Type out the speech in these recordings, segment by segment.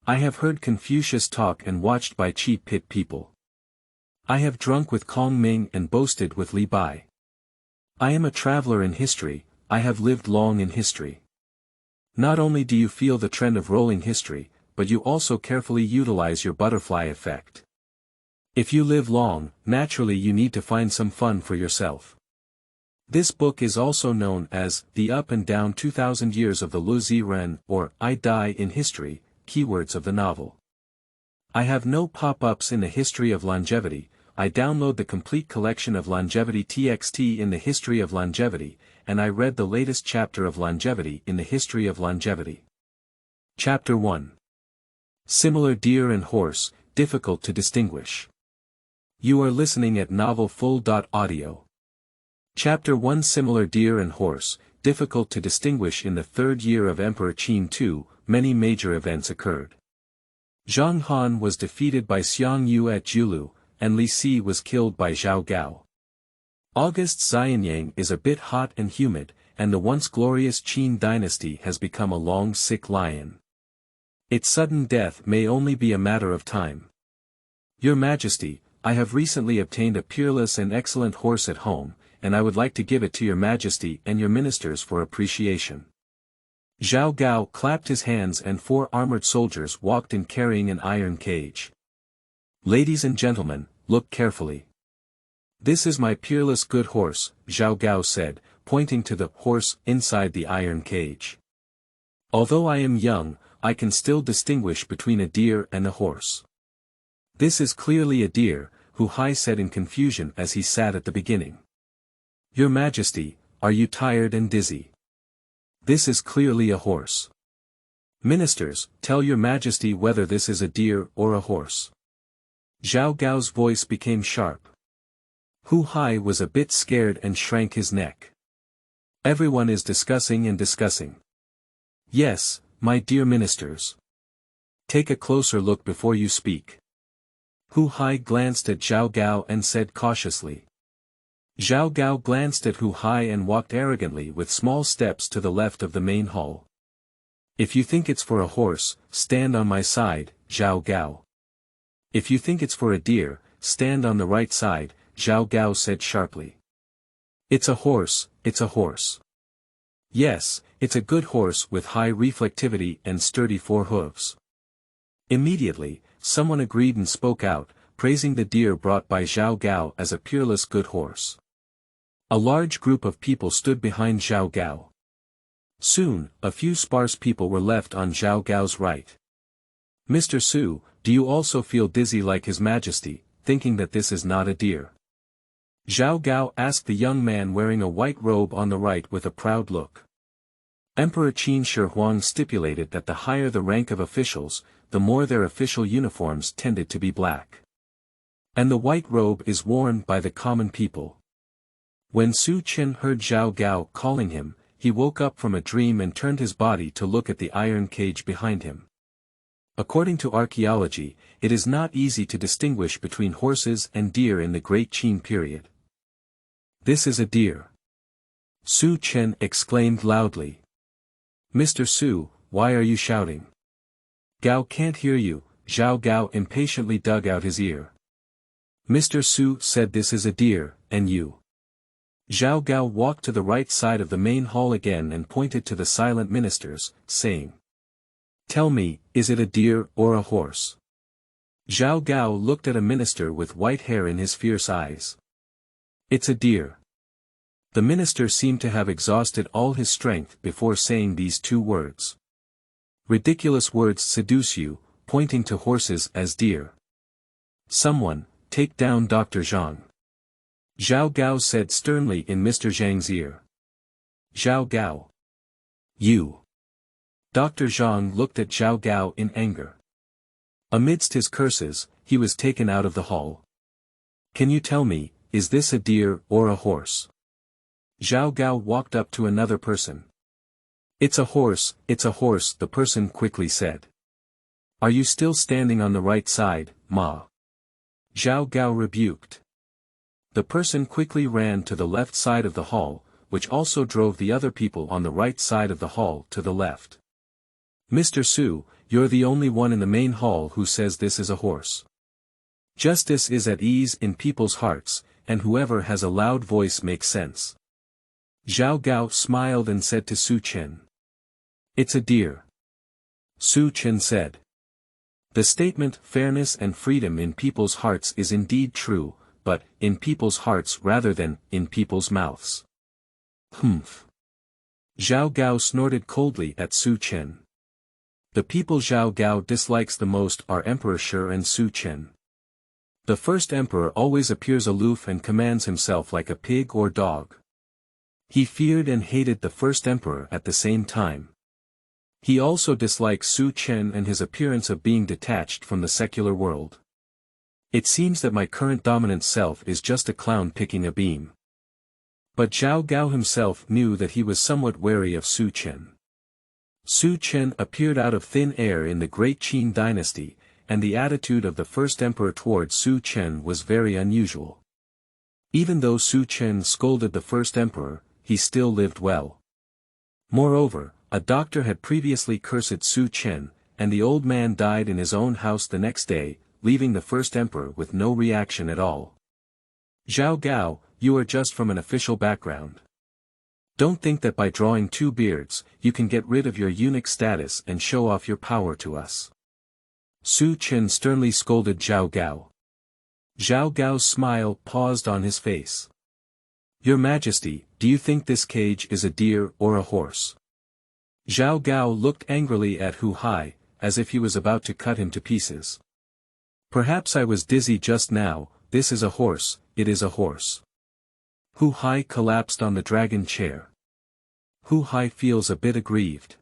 I have heard Confucius talk and watched Bai Qi pit people. I have drunk with Kong Ming and boasted with Li Bai. I am a traveler in history, I have lived long in history. Not only do you feel the trend of rolling history, but you also carefully utilize your butterfly effect. If you live long, naturally you need to find some fun for yourself. This book is also known as The Up and Down 2000 Years of the Zi Ren, or I Die in History, keywords of the novel. I have no pop-ups in the history of longevity. I download the complete collection of longevity TXT in the history of longevity, and I read the latest chapter of longevity in the history of longevity. Chapter 1. Similar deer and horse, difficult to distinguish. You are listening at novelfull.audio. Chapter 1. Similar deer and horse, difficult to distinguish. In the third year of Emperor Qin II, many major events occurred. Zhang Han was defeated by Xiang Yu at Julu, and Li Si was killed by Zhao Gao. August's Xianyang is a bit hot and humid, and the once glorious Qin dynasty has become a long sick lion. Its sudden death may only be a matter of time. Your Majesty, I have recently obtained a peerless and excellent horse at home, and I would like to give it to your Majesty and your ministers for appreciation. Zhao Gao clapped his hands and 4 armored soldiers walked in carrying an iron cage. Ladies and gentlemen, look carefully. This is my peerless good horse, Zhao Gao said, pointing to the horse inside the iron cage. Although I am young, I can still distinguish between a deer and a horse. This is clearly a deer, Hu Hai said in confusion as he sat at the beginning. Your Majesty, are you tired and dizzy? This is clearly a horse. Ministers, tell your Majesty whether this is a deer or a horse. Zhao Gao's voice became sharp. Hu Hai was a bit scared and shrank his neck. Everyone is discussing and discussing. Yes, my dear ministers. Take a closer look before you speak. Hu Hai glanced at Zhao Gao and said cautiously. Zhao Gao glanced at Hu Hai and walked arrogantly with small steps to the left of the main hall. If you think it's for a horse, stand on my side, Zhao Gao. If you think it's for a deer, stand on the right side, Zhao Gao said sharply. It's a horse, it's a horse. Yes, it's a good horse with high reflectivity and sturdy 4 hooves. Immediately, someone agreed and spoke out, praising the deer brought by Zhao Gao as a peerless good horse. A large group of people stood behind Zhao Gao. Soon, a few sparse people were left on Zhao Gao's right. Mr. Su, do you also feel dizzy like His Majesty, thinking that this is not a deer? Zhao Gao asked the young man wearing a white robe on the right with a proud look. Emperor Qin Shi Huang stipulated that the higher the rank of officials, the more their official uniforms tended to be black. And the white robe is worn by the common people. When Su Chen heard Zhao Gao calling him, he woke up from a dream and turned his body to look at the iron cage behind him. According to archaeology, it is not easy to distinguish between horses and deer in the Great Qin period. This is a deer. Su Chen exclaimed loudly. Mr. Su, why are you shouting? Gao can't hear you, Zhao Gao impatiently dug out his ear. Mr. Su said this is a deer, and you. Zhao Gao walked to the right side of the main hall again and pointed to the silent ministers, saying. Tell me, is it a deer or a horse? Zhao Gao looked at a minister with white hair in his fierce eyes. It's a deer. The minister seemed to have exhausted all his strength before saying these 2 words. Ridiculous words seduce you, pointing to horses as deer. Someone, take down Dr. Zhang. Zhao Gao said sternly in Mr. Zhang's ear. Zhao Gao. You. Dr. Zhang looked at Zhao Gao in anger. Amidst his curses, he was taken out of the hall. Can you tell me, is this a deer or a horse? Zhao Gao walked up to another person. It's a horse, the person quickly said. Are you still standing on the right side, Ma? Zhao Gao rebuked. The person quickly ran to the left side of the hall, which also drove the other people on the right side of the hall to the left. Mr. Su, you're the only one in the main hall who says this is a horse. Justice is at ease in people's hearts, and whoever has a loud voice makes sense. Zhao Gao smiled and said to Su Chen. It's a deer. Su Chen said. The statement fairness and freedom in people's hearts is indeed true, but in people's hearts rather than in people's mouths. Humph. Zhao Gao snorted coldly at Su Chen. The people Zhao Gao dislikes the most are Emperor Shi and Su Chen. The first emperor always appears aloof and commands himself like a pig or dog. He feared and hated the first emperor at the same time. He also dislikes Su Chen and his appearance of being detached from the secular world. It seems that my current dominant self is just a clown picking a beam. But Zhao Gao himself knew that he was somewhat wary of Su Chen. Su Chen appeared out of thin air in the Great Qin dynasty, and the attitude of the first emperor toward Su Chen was very unusual. Even though Su Chen scolded the first emperor, he still lived well. Moreover, a doctor had previously cursed Su Chen, and the old man died in his own house the next day, leaving the first emperor with no reaction at all. Zhao Gao, you are just from an official background. Don't think that by drawing two beards, you can get rid of your eunuch status and show off your power to us. Su Chen sternly scolded Zhao Gao. Zhao Gao's smile paused on his face. Your Majesty, do you think this cage is a deer or a horse? Zhao Gao looked angrily at Hu Hai, as if he was about to cut him to pieces. Perhaps I was dizzy just now, this is a horse, it is a horse. Hu Hai collapsed on the dragon chair. Hu Hai feels a bit aggrieved.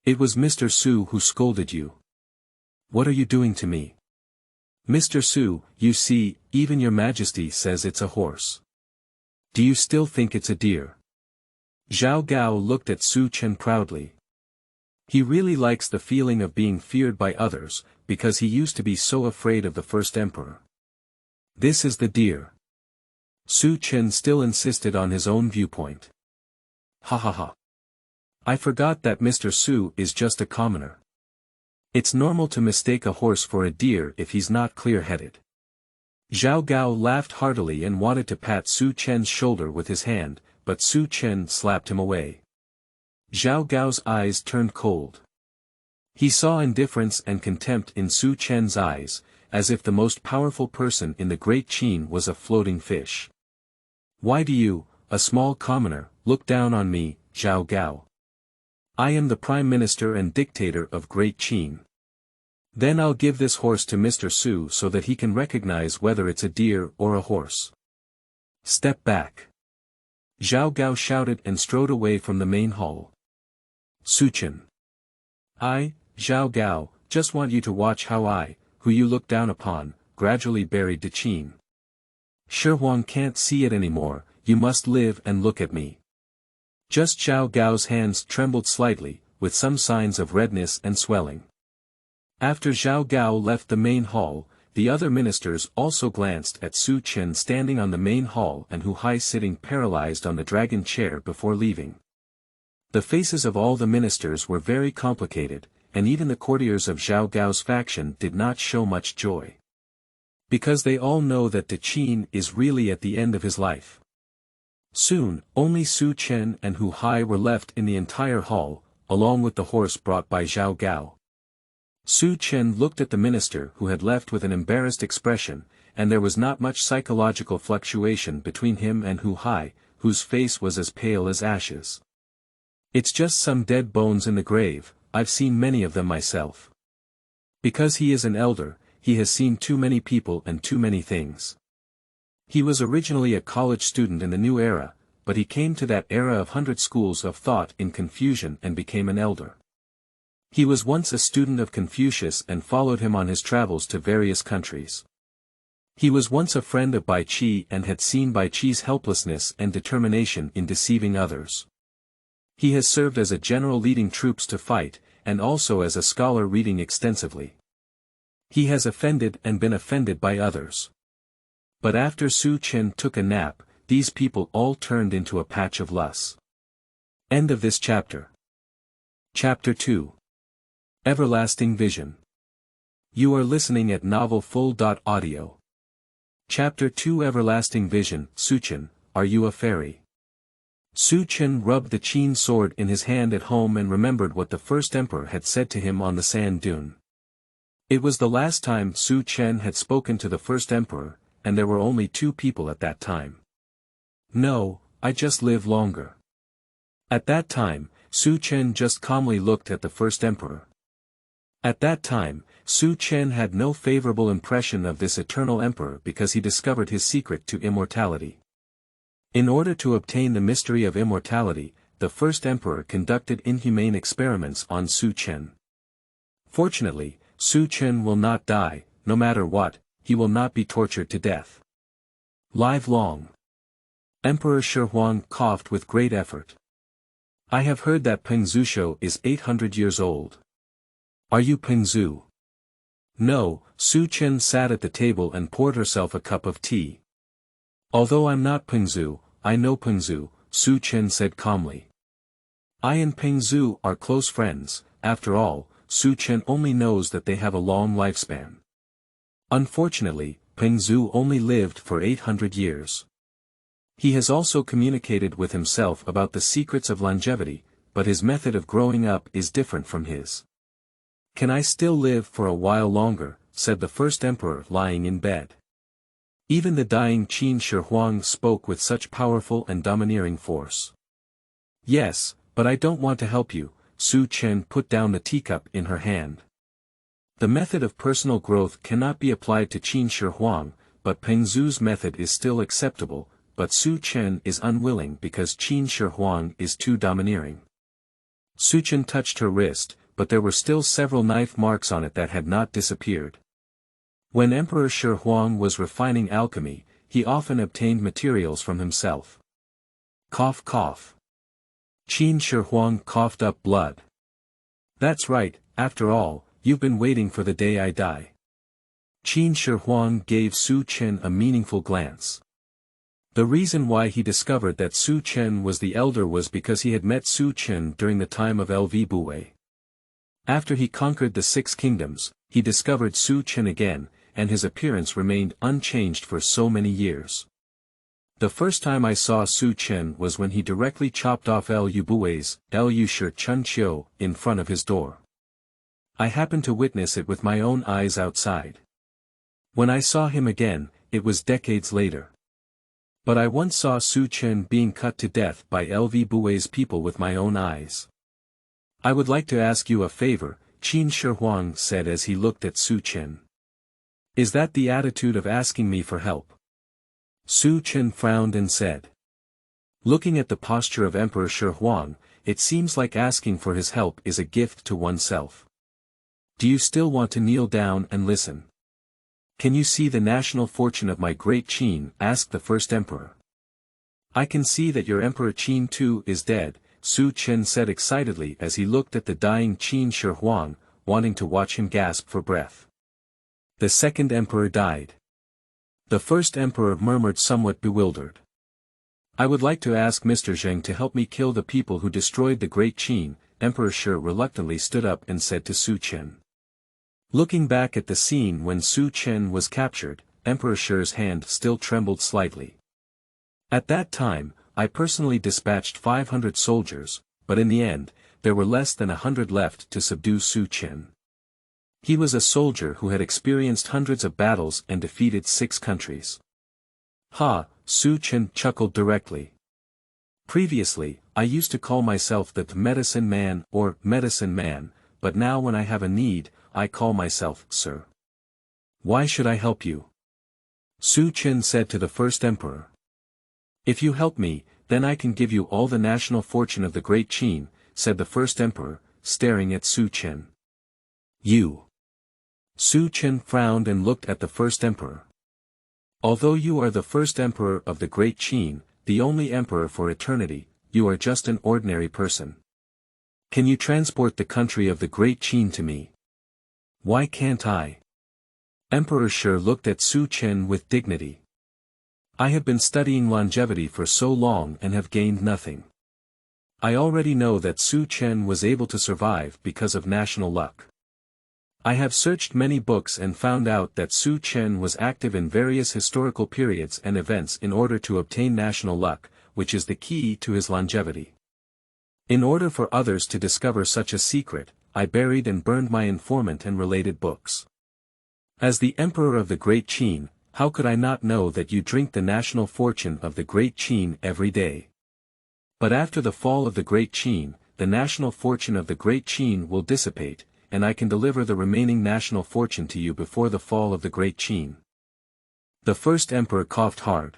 It was Mr. Su who scolded you. What are you doing to me? Mr. Su, you see, even your Majesty says it's a horse. Do you still think it's a deer? Zhao Gao looked at Su Chen proudly. He really likes the feeling of being feared by others, because he used to be so afraid of the first emperor. This is the deer. Su Chen still insisted on his own viewpoint. Ha ha ha. I forgot that Mr. Su is just a commoner. It's normal to mistake a horse for a deer if he's not clear-headed. Zhao Gao laughed heartily and wanted to pat Su Chen's shoulder with his hand, but Su Chen slapped him away. Zhao Gao's eyes turned cold. He saw indifference and contempt in Su Chen's eyes, as if the most powerful person in the Great Qin was a floating fish. Why do you, a small commoner, look down on me, Zhao Gao? I am the Prime Minister and Dictator of Great Qin. Then I'll give this horse to Mr. Su so that he can recognize whether it's a deer or a horse. Step back. Zhao Gao shouted and strode away from the main hall. Su Chen. I, Zhao Gao, just want you to watch how I, who you look down upon, gradually buried the Qin. Shi Huang can't see it anymore, you must live and look at me. Just Zhao Gao's hands trembled slightly, with some signs of redness and swelling. After Zhao Gao left the main hall, the other ministers also glanced at Su Chen standing on the main hall and Hu Hai sitting paralyzed on the dragon chair before leaving. The faces of all the ministers were very complicated, and even the courtiers of Zhao Gao's faction did not show much joy. Because they all know that the Qin is really at the end of his life. Soon, only Su Chen and Hu Hai were left in the entire hall, along with the horse brought by Zhao Gao. Su Chen looked at the minister who had left with an embarrassed expression, and there was not much psychological fluctuation between him and Hu Hai, whose face was as pale as ashes. It's just some dead bones in the grave, I've seen many of them myself. Because he is an elder, he has seen too many people and too many things. He was originally a college student in the new era, but he came to that era of 100 schools of thought in confusion and became an elder. He was once a student of Confucius and followed him on his travels to various countries. He was once a friend of Bai Qi and had seen Bai Qi's helplessness and determination in deceiving others. He has served as a general leading troops to fight, and also as a scholar reading extensively. He has offended and been offended by others. But after Su Chen took a nap, these people all turned into a patch of loess. End of this chapter. Chapter 2. Everlasting Vision. You are listening at novelfull.audio. Chapter 2 Everlasting Vision. Su Chen, are you a fairy? Su Chen rubbed the Qin sword in his hand at home and remembered what the first emperor had said to him on the sand dune. It was the last time Su Chen had spoken to the first emperor, and there were only 2 people at that time. No, I just live longer. At that time, Su Chen just calmly looked at the first emperor. At that time, Su Chen had no favorable impression of this eternal emperor because he discovered his secret to immortality. In order to obtain the mystery of immortality, the first emperor conducted inhumane experiments on Su Chen. Fortunately, Su Chen will not die, no matter what, he will not be tortured to death. Live long. Emperor Shi Huang coughed with great effort. I have heard that Peng Zhuo is 800 years old. Are you Peng Zhu? No, Su Chen sat at the table and poured herself a cup of tea. Although I'm not Peng Zhu, I know Peng Zhu, Su Chen said calmly. I and Peng Zhu are close friends. After all, Su Chen only knows that they have a long lifespan. Unfortunately, Peng Zhu only lived for 800 years. He has also communicated with himself about the secrets of longevity, but his method of growing up is different from his. Can I still live for a while longer, said the first emperor lying in bed. Even the dying Qin Shi Huang spoke with such powerful and domineering force. Yes, but I don't want to help you, Su Chen put down the teacup in her hand. The method of personal growth cannot be applied to Qin Shi Huang, but Peng Zhu's method is still acceptable, but Su Chen is unwilling because Qin Shi Huang is too domineering. Su Chen touched her wrist, but there were still several knife marks on it that had not disappeared. When Emperor Shi Huang was refining alchemy, he often obtained materials from himself. Cough cough. Qin Shi Huang coughed up blood. That's right, after all, you've been waiting for the day I die. Qin Shi Huang gave Su Chen a meaningful glance. The reason why he discovered that Su Chen was the elder was because he had met Su Chen during the time of Li Bai. After he conquered the 6 kingdoms, he discovered Su Chen again, and his appearance remained unchanged for so many years. The first time I saw Su Chen was when he directly chopped off Li Bai's Liu Shi Chun Qiu in front of his door. I happened to witness it with my own eyes outside. When I saw him again, it was decades later. But I once saw Su Chen being cut to death by Li Bai's people with my own eyes. I would like to ask you a favor, Qin Shi Huang said as he looked at Su Chen. Is that the attitude of asking me for help? Su Chen frowned and said. Looking at the posture of Emperor Shi Huang, it seems like asking for his help is a gift to oneself. Do you still want to kneel down and listen? Can you see the national fortune of my great Qin? Asked the first emperor. I can see that your Emperor Qin too is dead, Su Chen said excitedly as he looked at the dying Qin Shi Huang, wanting to watch him gasp for breath. The second emperor died. The first emperor murmured somewhat bewildered. I would like to ask Mr. Zheng to help me kill the people who destroyed the great Qin. Emperor Shi reluctantly stood up and said to Su Chen. Looking back at the scene when Su Chen was captured, Emperor Shi's hand still trembled slightly. At that time, I personally dispatched 500 soldiers, but in the end, there were less than 100 left to subdue Su Chen. He was a soldier who had experienced hundreds of battles and defeated 6 countries. Ha, Su Chen chuckled directly. Previously, I used to call myself the medicine man or medicine man, but now when I have a need, I call myself sir. Why should I help you? Su Chen said to the first emperor. If you help me, then I can give you all the national fortune of the great Qin, said the first emperor, staring at Su Chen. You. Su Chen frowned and looked at the first emperor. Although you are the first emperor of the great Qin, the only emperor for eternity, you are just an ordinary person. Can you transport the country of the great Qin to me? Why can't I? Emperor Shi looked at Su Chen with dignity. I have been studying longevity for so long and have gained nothing. I already know that Su Chen was able to survive because of national luck. I have searched many books and found out that Su Chen was active in various historical periods and events in order to obtain national luck, which is the key to his longevity. In order for others to discover such a secret, I buried and burned my informant and related books. As the emperor of the Great Qin, how could I not know that you drink the national fortune of the Great Qin every day? But after the fall of the Great Qin, the national fortune of the Great Qin will dissipate, and I can deliver the remaining national fortune to you before the fall of the Great Qin. The first emperor coughed hard.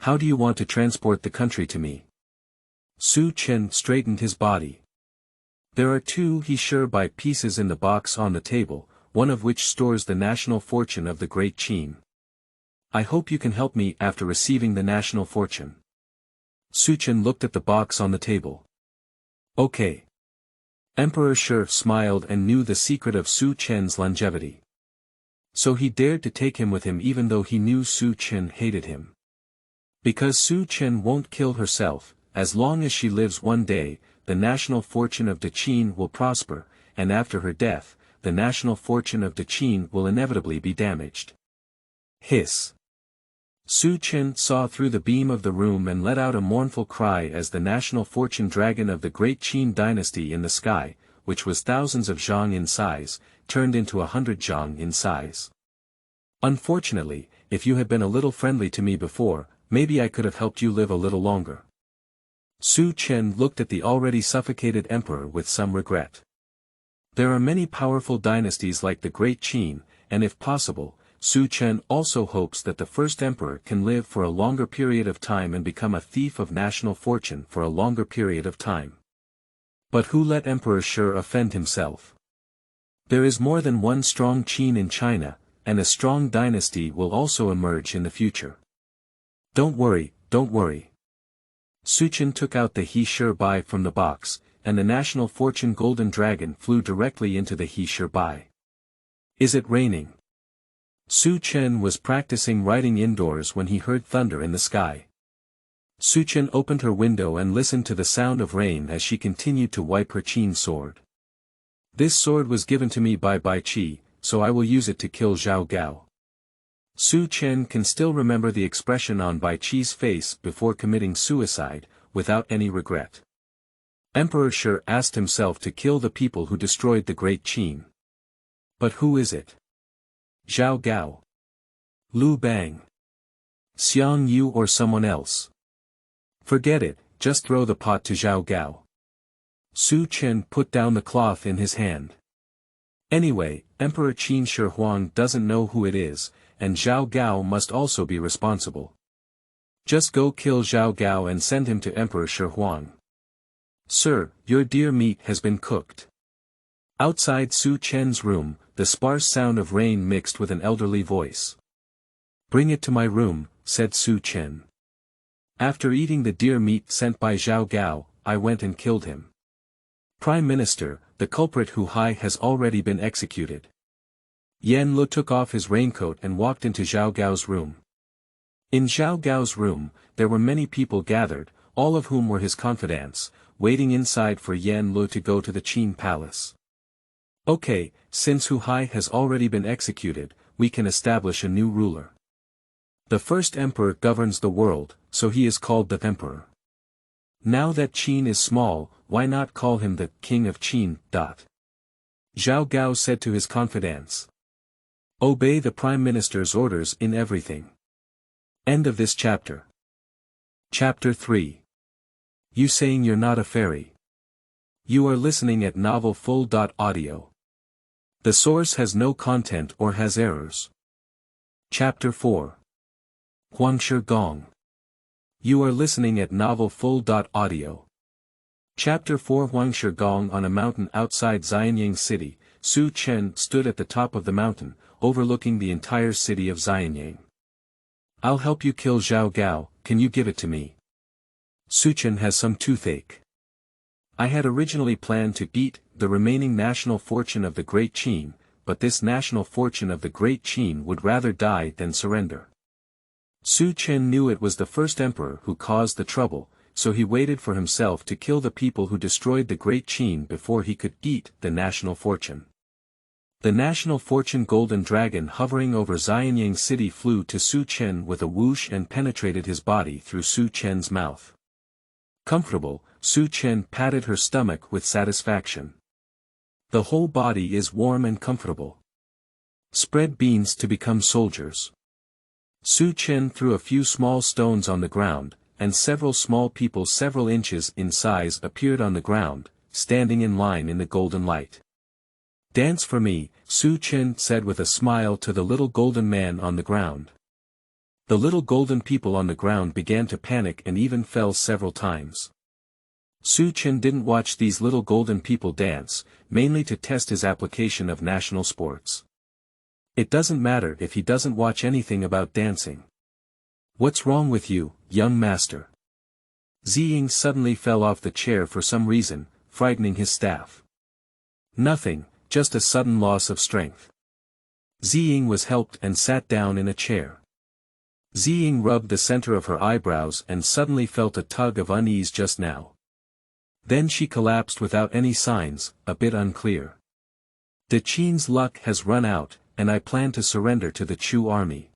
How do you want to transport the country to me? Su Chen straightened his body. There are 2 he sure by pieces in the box on the table, one of which stores the national fortune of the Great Qin. I hope you can help me after receiving the national fortune. Su Chen looked at the box on the table. Okay. Emperor Shi smiled and knew the secret of Su Chen's longevity. So he dared to take him with him even though he knew Su Chen hated him. Because Su Chen won't kill herself, as long as she lives one day, the national fortune of the Qin will prosper, and after her death, the national fortune of the Qin will inevitably be damaged. Hiss. Su Chen saw through the beam of the room and let out a mournful cry as the national fortune dragon of the Great Qin dynasty in the sky, which was thousands of zhang in size, turned into 100 zhang in size. Unfortunately, if you had been a little friendly to me before, maybe I could have helped you live a little longer. Su Chen looked at the already suffocated emperor with some regret. There are many powerful dynasties like the Great Qin, and if possible, Su Chen also hopes that the first emperor can live for a longer period of time and become a thief of national fortune for a longer period of time. But who let Emperor Shi offend himself? There is more than one strong Qin in China, and a strong dynasty will also emerge in the future. Don't worry, don't worry. Su Chen took out the He Shi Bai from the box, and the national fortune golden dragon flew directly into the He Shi Bai. Is it raining? Su Chen was practicing writing indoors when he heard thunder in the sky. Su Chen opened her window and listened to the sound of rain as she continued to wipe her Qin sword. This sword was given to me by Bai Qi, so I will use it to kill Zhao Gao. Su Chen can still remember the expression on Bai Qi's face before committing suicide, without any regret. Emperor Shi asked himself to kill the people who destroyed the Great Qin. But who is it? Zhao Gao, Lu Bang, Xiang Yu or someone else? Forget it, just throw the pot to Zhao Gao. Su Chen put down the cloth in his hand. Anyway, Emperor Qin Shi Huang doesn't know who it is, and Zhao Gao must also be responsible. Just go kill Zhao Gao and send him to Emperor Shi Huang. Sir, your deer meat has been cooked. Outside Su Chen's room, the sparse sound of rain mixed with an elderly voice. Bring it to my room, said Su Chen. After eating the deer meat sent by Zhao Gao, I went and killed him. Prime Minister, the culprit Hu Hai has already been executed. Yan Lu took off his raincoat and walked into Zhao Gao's room. In Zhao Gao's room, there were many people gathered, all of whom were his confidants, waiting inside for Yan Lu to go to the Qin palace. Okay, since Hu Hai has already been executed, we can establish a new ruler. The first emperor governs the world, so he is called the emperor. Now that Qin is small, why not call him the king of Qin? Zhao Gao said to his confidants. Obey the prime minister's orders in everything. End of this chapter. Chapter 3. You saying you're not a fairy. You are listening at Novel Full.audio. The source has no content or has errors. Chapter 4. Huangshi Gong. You are listening at Novel Full.audio. Chapter 4. Huangshi Gong. On a mountain outside Xianyang City, Su Chen stood at the top of the mountain, overlooking the entire city of Xianyang. I'll help you kill Zhao Gao, can you give it to me? Su Chen has some toothache. I had originally planned to eat the remaining national fortune of the Great Qin, but this national fortune of the Great Qin would rather die than surrender. Su Chen knew it was the first emperor who caused the trouble, so he waited for himself to kill the people who destroyed the Great Qin before he could eat the national fortune. The national fortune golden dragon hovering over Xianyang city flew to Su Chen with a whoosh and penetrated his body through Su Chen's mouth. Comfortable, Su Chen patted her stomach with satisfaction. The whole body is warm and comfortable. Spread beans to become soldiers. Su Chen threw a few small stones on the ground, and several small people several inches in size appeared on the ground, standing in line in the golden light. Dance for me, Su Chen said with a smile to the little golden man on the ground. The little golden people on the ground began to panic and even fell several times. Su Chen didn't watch these little golden people dance, mainly to test his application of national sports. It doesn't matter if he doesn't watch anything about dancing. What's wrong with you, young master? Zi Ren suddenly fell off the chair for some reason, frightening his staff. Nothing, just a sudden loss of strength. Zi Ren was helped and sat down in a chair. Zi Ren rubbed the center of her eyebrows and suddenly felt a tug of unease just now. Then she collapsed without any signs, a bit unclear. De Qin's luck has run out, and I plan to surrender to the Chu army.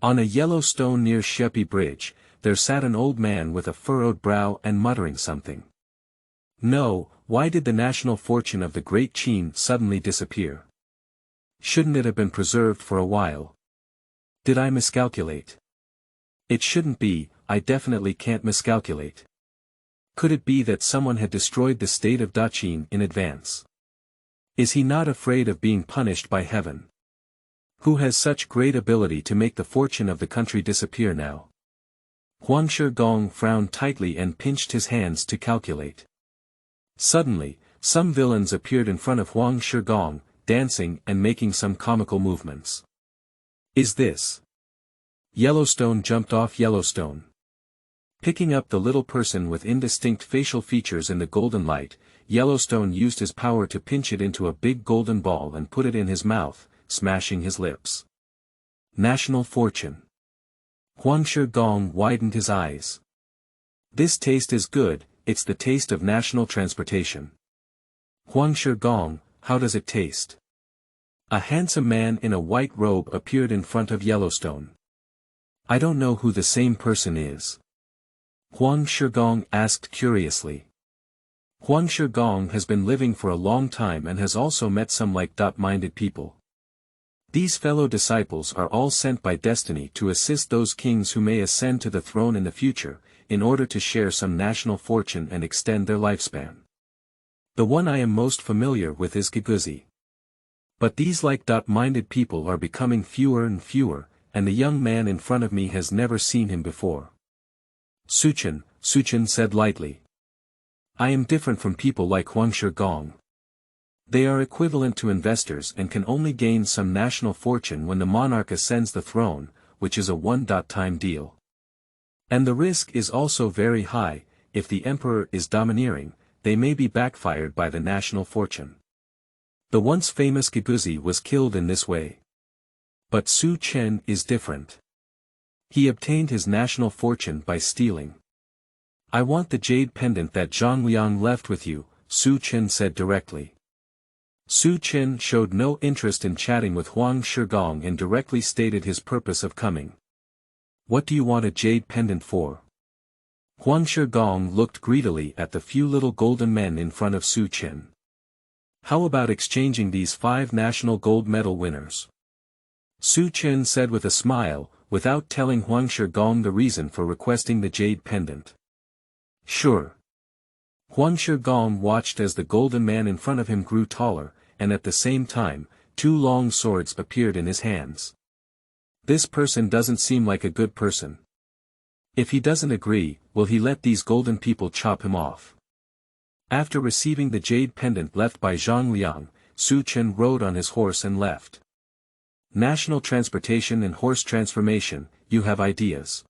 On a yellow stone near Shepi Bridge, there sat an old man with a furrowed brow and muttering something. No, why did the national fortune of the great Qin suddenly disappear? Shouldn't it have been preserved for a while? Did I miscalculate? It shouldn't be, I definitely can't miscalculate. Could it be that someone had destroyed the state of Daqin in advance? Is he not afraid of being punished by heaven? Who has such great ability to make the fortune of the country disappear now? Huangshi Gong frowned tightly and pinched his hands to calculate. Suddenly, some villains appeared in front of Huangshi Gong, dancing and making some comical movements. Is this? Yellowstone jumped off Yellowstone. Picking up the little person with indistinct facial features in the golden light, Yellowstone used his power to pinch it into a big golden ball and put it in his mouth, smashing his lips. National fortune. Huangshi Gong widened his eyes. This taste is good, it's the taste of national transportation. Huangshi Gong, how does it taste? A handsome man in a white robe appeared in front of Yellowstone. I don't know who the same person is. Huangshi Gong asked curiously. Huangshi Gong has been living for a long time and has also met some like-minded people. These fellow disciples are all sent by destiny to assist those kings who may ascend to the throne in the future, in order to share some national fortune and extend their lifespan. The one I am most familiar with is Giguzi. But these like-minded people are becoming fewer and fewer, and the young man in front of me has never seen him before. Su Chen said lightly. I am different from people like Huangshi Gong. They are equivalent to investors and can only gain some national fortune when the monarch ascends the throne, which is a one-time deal. And the risk is also very high, if the emperor is domineering, they may be backfired by the national fortune. The once famous Giguzi was killed in this way. But Su Chen is different. He obtained his national fortune by stealing. I want the jade pendant that Zhang Liang left with you, Su Chen said directly. Su Chen showed no interest in chatting with Huangshi Gong and directly stated his purpose of coming. What do you want a jade pendant for? Huangshi Gong looked greedily at the few little golden men in front of Su Chen. How about exchanging these 5 national gold medal winners? Su Chen said with a smile, without telling Huangshi Gong the reason for requesting the jade pendant. Sure. Huangshi Gong watched as the golden man in front of him grew taller, and at the same time, 2 long swords appeared in his hands. This person doesn't seem like a good person. If he doesn't agree, will he let these golden people chop him off? After receiving the jade pendant left by Zhang Liang, Su Chen rode on his horse and left. National transportation and horse transformation, you have ideas.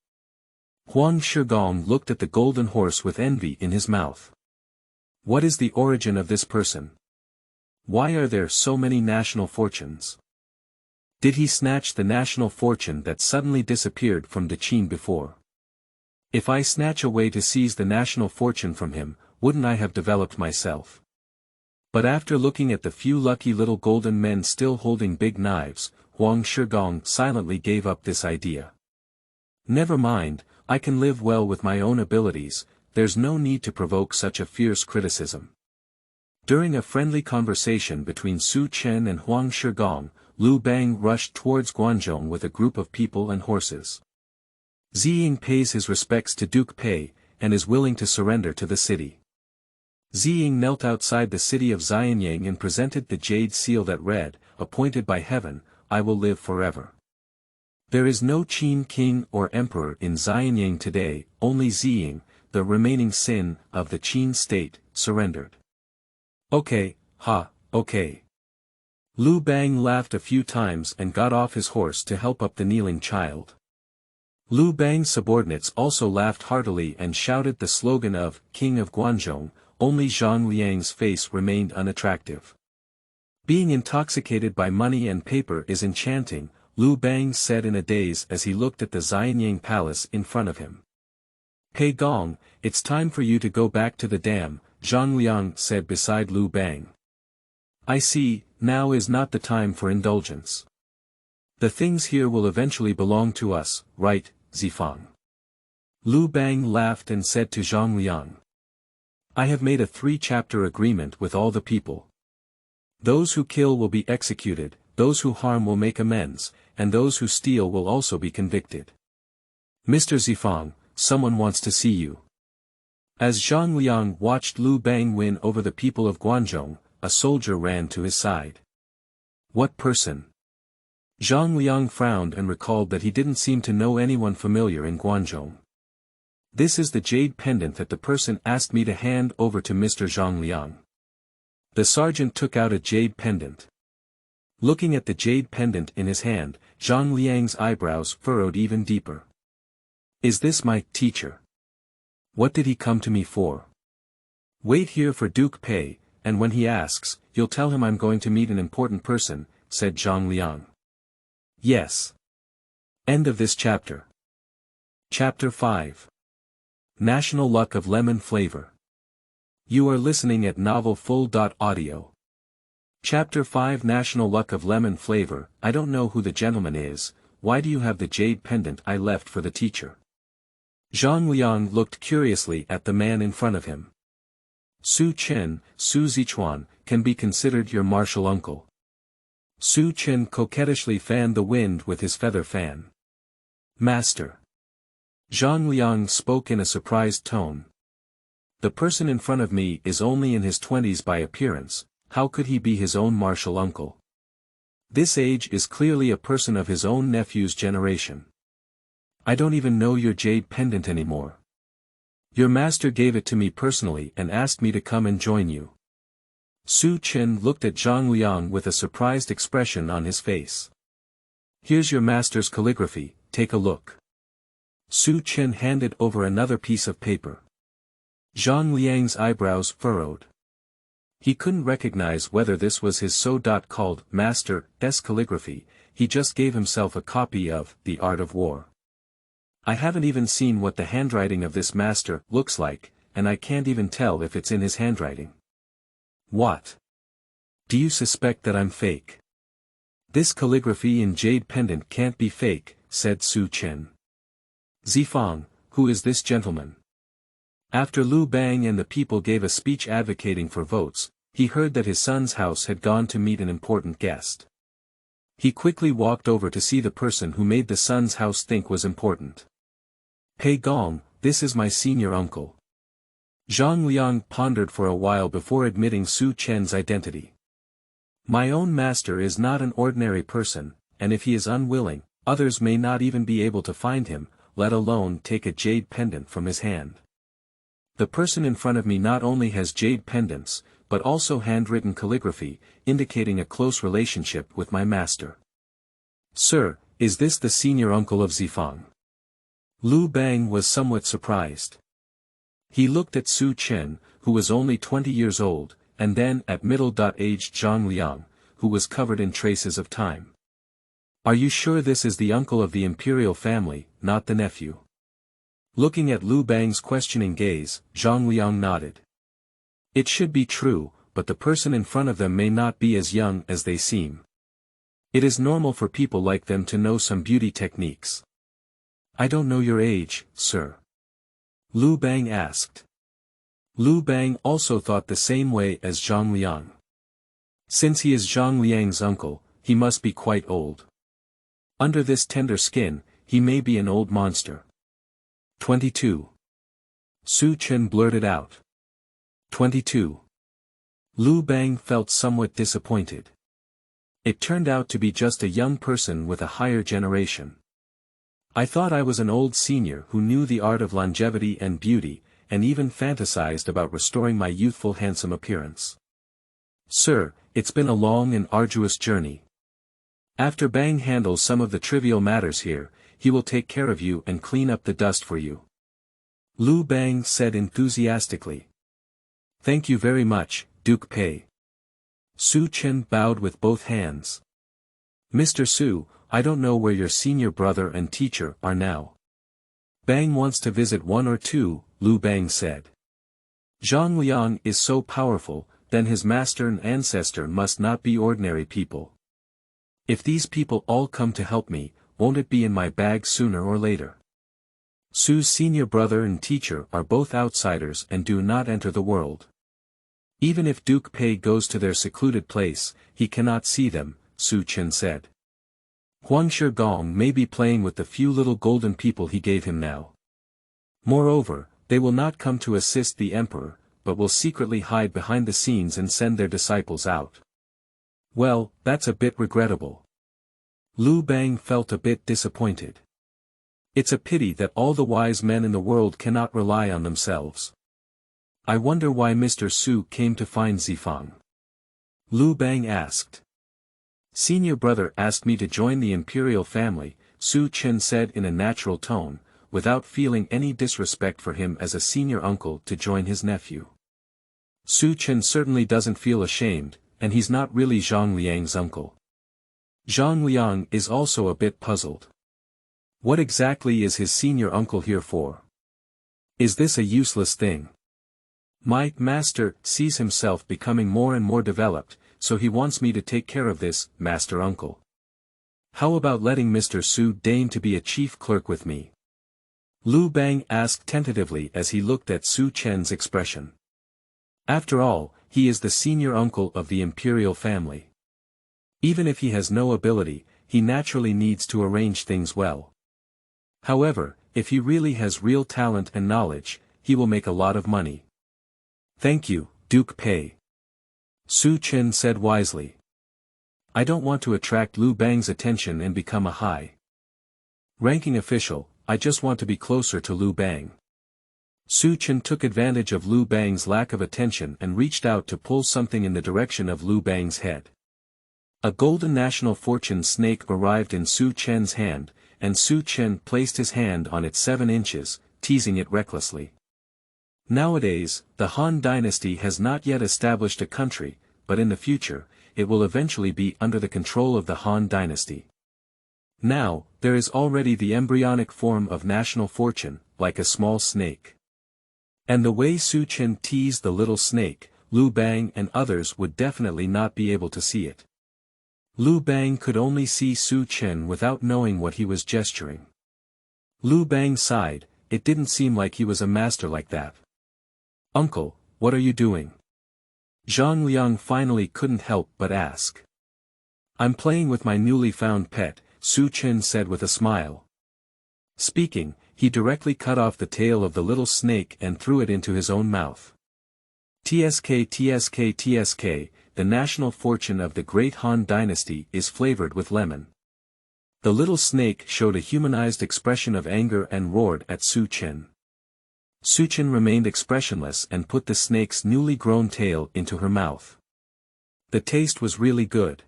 Huangshi Gong looked at the golden horse with envy in his mouth. What is the origin of this person? Why are there so many national fortunes? Did he snatch the national fortune that suddenly disappeared from Daqin before? If I snatch a way to seize the national fortune from him, wouldn't I have developed myself? But after looking at the few lucky little golden men still holding big knives, Gong silently gave up this idea. Never mind, I can live well with my own abilities, there's no need to provoke such a fierce criticism. During a friendly conversation between Su Chen and Gong, Liu Bang rushed towards Guanzhong with a group of people and horses. Zi Ying pays his respects to Duke Pei, and is willing to surrender to the city. Zi Ying knelt outside the city of Xianyang and presented the jade seal that read, "Appointed by heaven, I will live forever." There is no Qin king or emperor in Xianyang today, only Zi Ying, the remaining sin of the Qin state, surrendered. Okay, okay. Liu Bang laughed a few times and got off his horse to help up the kneeling child. Liu Bang's subordinates also laughed heartily and shouted the slogan of, "King of Guanzhong," only Zhang Liang's face remained unattractive. Being intoxicated by money and paper is enchanting, Liu Bang said in a daze as he looked at the Xianyang palace in front of him. "Hey Gong, it's time for you to go back to the dam," Zhang Liang said beside Liu Bang. "I see, now is not the time for indulgence. The things here will eventually belong to us, right, Zifang?" Liu Bang laughed and said to Zhang Liang, "I have made a 3-chapter agreement with all the people. Those who kill will be executed, those who harm will make amends, and those who steal will also be convicted. Mr. Zifang, someone wants to see you." As Zhang Liang watched Liu Bang win over the people of Guanzhong, a soldier ran to his side. "What person?" Zhang Liang frowned and recalled that he didn't seem to know anyone familiar in Guanzhong. "This is the jade pendant that the person asked me to hand over to Mr. Zhang Liang." The sergeant took out a jade pendant. Looking at the jade pendant in his hand, Zhang Liang's eyebrows furrowed even deeper. "Is this my teacher? What did he come to me for?" "Wait here for Duke Pei, and when he asks, you'll tell him I'm going to meet an important person," said Zhang Liang. "Yes." End of this chapter. Chapter 5. National Luck of Lemon Flavor. You are listening at novelfull.audio. Chapter 5 National Luck of Lemon Flavor. "I don't know who the gentleman is, why do you have the jade pendant I left for the teacher?" Zhang Liang looked curiously at the man in front of him. "Su Chen, Su Zichuan, can be considered your martial uncle." Su Chen coquettishly fanned the wind with his feather fan. "Master." Zhang Liang spoke in a surprised tone. "The person in front of me is only in his 20s by appearance, how could he be his own martial uncle? This age is clearly a person of his own nephew's generation. I don't even know your jade pendant anymore. Your master gave it to me personally and asked me to come and join you." Su Chen looked at Zhang Liang with a surprised expression on his face. "Here's your master's calligraphy, take a look." Su Chen handed over another piece of paper. Zhang Liang's eyebrows furrowed. He couldn't recognize whether this was his so-called master's calligraphy, he just gave himself a copy of The Art of War. "I haven't even seen what the handwriting of this master looks like, and I can't even tell if it's in his handwriting." "What? Do you suspect that I'm fake?" "This calligraphy in jade pendant can't be fake," said Su Chen. "Zifang, who is this gentleman?" After Liu Bang and the people gave a speech advocating for votes, he heard that his son's house had gone to meet an important guest. He quickly walked over to see the person who made the son's house think was important. "Hey Gong, this is my senior uncle." Zhang Liang pondered for a while before admitting Su Chen's identity. "My own master is not an ordinary person, and if he is unwilling, others may not even be able to find him, let alone take a jade pendant from his hand. The person in front of me not only has jade pendants, but also handwritten calligraphy, indicating a close relationship with my master. Sir, is this the senior uncle of Zifang?" Liu Bang was somewhat surprised. He looked at Su Chen, who was only 20 years old, and then at middle-aged Zhang Liang, who was covered in traces of time. "Are you sure this is the uncle of the imperial family, not the nephew?" Looking at Liu Bang's questioning gaze, Zhang Liang nodded. "It should be true, but the person in front of them may not be as young as they seem. It is normal for people like them to know some beauty techniques. I don't know your age, sir. Lu Bang asked. Lu Bang also thought the same way as Zhang Liang. Since he is Zhang Liang's uncle, he must be quite old. Under this tender skin, he may be an old monster. 22. Su Chen blurted out. 22. Lu Bang felt somewhat disappointed. It turned out to be just a young person with a higher generation. I thought I was an old senior who knew the art of longevity and beauty, and even fantasized about restoring my youthful handsome appearance. Sir, it's been a long and arduous journey. After Bang handles some of the trivial matters here, he will take care of you and clean up the dust for you. Lu Bang said enthusiastically. Thank you very much, Duke Pei. Su Chen bowed with both hands. Mr. Su, I don't know where your senior brother and teacher are now. Bang wants to visit one or two, Lu Bang said. Zhang Liang is so powerful, then his master and ancestor must not be ordinary people. If these people all come to help me, won't it be in my bag sooner or later? Su's senior brother and teacher are both outsiders and do not enter the world. Even if Duke Pei goes to their secluded place, he cannot see them, Su Chen said. Huangshi Gong may be playing with the few little golden people he gave him now. Moreover, they will not come to assist the emperor, but will secretly hide behind the scenes and send their disciples out. Well, that's a bit regrettable. Lu Bang felt a bit disappointed. It's a pity that all the wise men in the world cannot rely on themselves. I wonder why Mr. Su came to find Zifang. Lu Bang asked. Senior brother asked me to join the imperial family, Su Chen said in a natural tone, without feeling any disrespect for him as a senior uncle to join his nephew. Su Chen certainly doesn't feel ashamed, and he's not really Zhang Liang's uncle. Zhang Liang is also a bit puzzled. What exactly is his senior uncle here for? Is this a useless thing? My master sees himself becoming more and more developed, so he wants me to take care of this, master uncle. How about letting Mr. Su deign to be a chief clerk with me? Lu Bang asked tentatively as he looked at Su Chen's expression. After all, he is the senior uncle of the imperial family. Even if he has no ability, he naturally needs to arrange things well. However, if he really has real talent and knowledge, he will make a lot of money. Thank you, Duke Pei. Su Chen said wisely. I don't want to attract Lu Bang's attention and become a high-ranking official, I just want to be closer to Lu Bang. Su Chen took advantage of Lu Bang's lack of attention and reached out to pull something in the direction of Lu Bang's head. A golden national fortune snake arrived in Su Chen's hand, and Su Chen placed his hand on it 7 inches, teasing it recklessly. Nowadays, the Han dynasty has not yet established a country, but in the future, it will eventually be under the control of the Han dynasty. Now, there is already the embryonic form of national fortune, like a small snake. And the way Su Chen teased the little snake, Lu Bang and others would definitely not be able to see it. Lu Bang could only see Su Chen without knowing what he was gesturing. Lu Bang sighed, it didn't seem like he was a master like that. Uncle, what are you doing? Zhang Liang finally couldn't help but ask. I'm playing with my newly found pet, Su Chen said with a smile. Speaking, he directly cut off the tail of the little snake and threw it into his own mouth. TSK, the national fortune of the great Han dynasty is flavored with lemon. The little snake showed a humanized expression of anger and roared at Su Chen. Su Chen remained expressionless and put the snake's newly grown tail into her mouth. The taste was really good.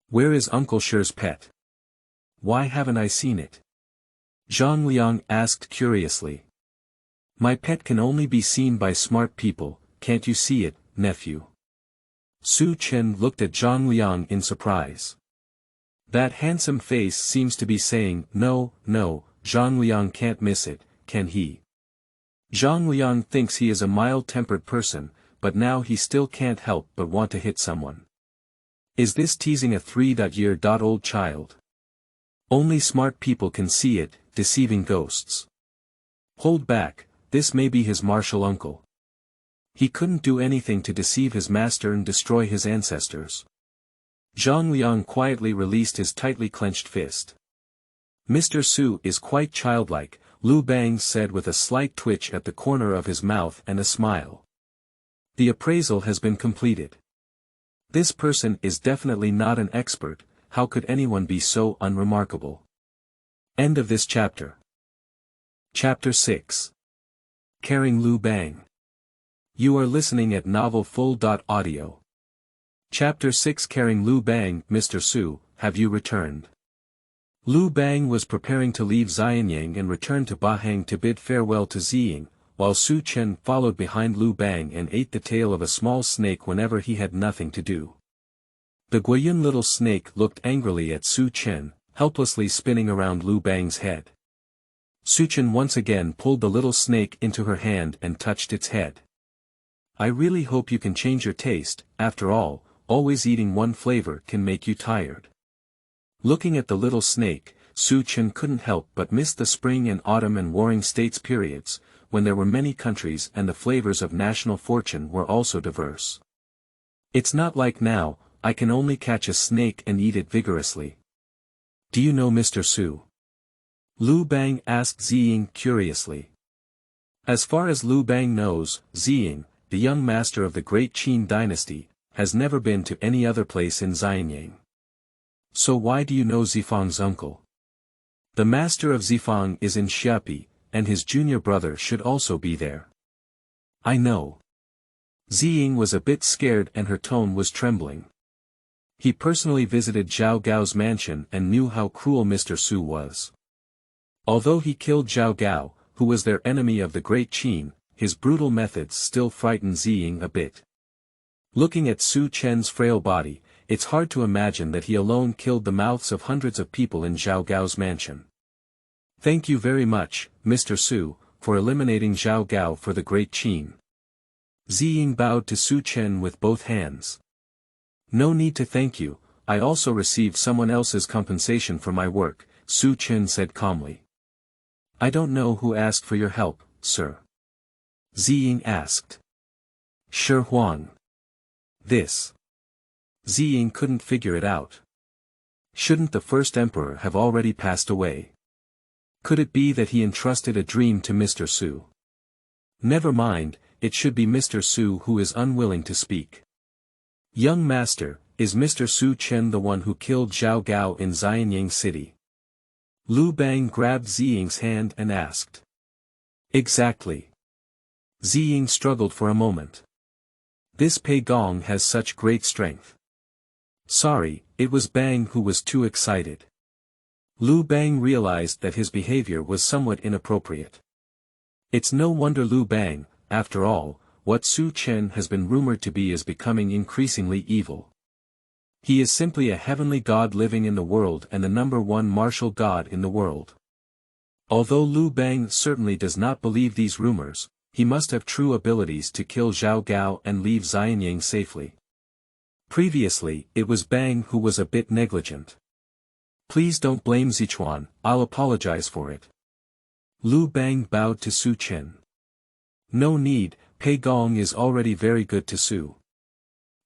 Where is Uncle Shi's pet? Why haven't I seen it? Zhang Liang asked curiously. My pet can only be seen by smart people, can't you see it, nephew? Su Chen looked at Zhang Liang in surprise. That handsome face seems to be saying, no, Zhang Liang can't miss it, can he? Zhang Liang thinks he is a mild-tempered person, but now he still can't help but want to hit someone. Is this teasing a 3-year-old child? Only smart people can see it, deceiving ghosts. Hold back, this may be his martial uncle. He couldn't do anything to deceive his master and destroy his ancestors. Zhang Liang quietly released his tightly clenched fist. Mr. Su is quite childlike, Liu Bang said with a slight twitch at the corner of his mouth and a smile. The appraisal has been completed. This person is definitely not an expert, how could anyone be so unremarkable? End of this chapter. Chapter 6. Carrying Liu Bang. You are listening at novelfull.audio. Chapter 6. Carrying Liu Bang. Mr. Su, have you returned? Liu Bang was preparing to leave Xianyang and return to Bahang to bid farewell to Ziying, while Su Chen followed behind Liu Bang and ate the tail of a small snake whenever he had nothing to do. The Guiyun little snake looked angrily at Su Chen, helplessly spinning around Liu Bang's head. Su Chen once again pulled the little snake into her hand and touched its head. I really hope you can change your taste, after all, always eating one flavor can make you tired. Looking at the little snake, Su Chen couldn't help but miss the spring and autumn and warring states periods, when there were many countries and the flavors of national fortune were also diverse. It's not like now, I can only catch a snake and eat it vigorously. Do you know Mr. Su? Liu Bang asked Ziying curiously. As far as Liu Bang knows, Ziying, the young master of the great Qin dynasty, has never been to any other place in Xianyang. So why do you know Zifang's uncle? The master of Zifang is in Xiapi, and his junior brother should also be there. I know. Ziying was a bit scared and her tone was trembling. He personally visited Zhao Gao's mansion and knew how cruel Mr. Su was. Although he killed Zhao Gao, who was their enemy of the great Qin, his brutal methods still frightened Ziying a bit. Looking at Su Chen's frail body, it's hard to imagine that he alone killed the mouths of hundreds of people in Zhao Gao's mansion. Thank you very much, Mr. Su, for eliminating Zhao Gao for the great Qin. Ziying bowed to Su Chen with both hands. No need to thank you, I also received someone else's compensation for my work, Su Chen said calmly. I don't know who asked for your help, sir. Ziying asked. Shi Huang. This. Ziying couldn't figure it out. Shouldn't the first emperor have already passed away? Could it be that he entrusted a dream to Mr. Su? Never mind, it should be Mr. Su who is unwilling to speak. Young master, is Mr. Su Chen the one who killed Zhao Gao in Xianyang City? Liu Bang grabbed Ziying's hand and asked. Exactly. Ziying struggled for a moment. This Pei Gong has such great strength. Sorry, it was Bang who was too excited. Liu Bang realized that his behavior was somewhat inappropriate. It's no wonder Liu Bang, after all, what Su Chen has been rumored to be is becoming increasingly evil. He is simply a heavenly god living in the world and the #1 martial god in the world. Although Liu Bang certainly does not believe these rumors, he must have true abilities to kill Zhao Gao and leave Xianyang safely. Previously, it was Bang who was a bit negligent. Please don't blame Zichuan, I'll apologize for it. Liu Bang bowed to Su Chen. No need, Pei Gong is already very good to Su.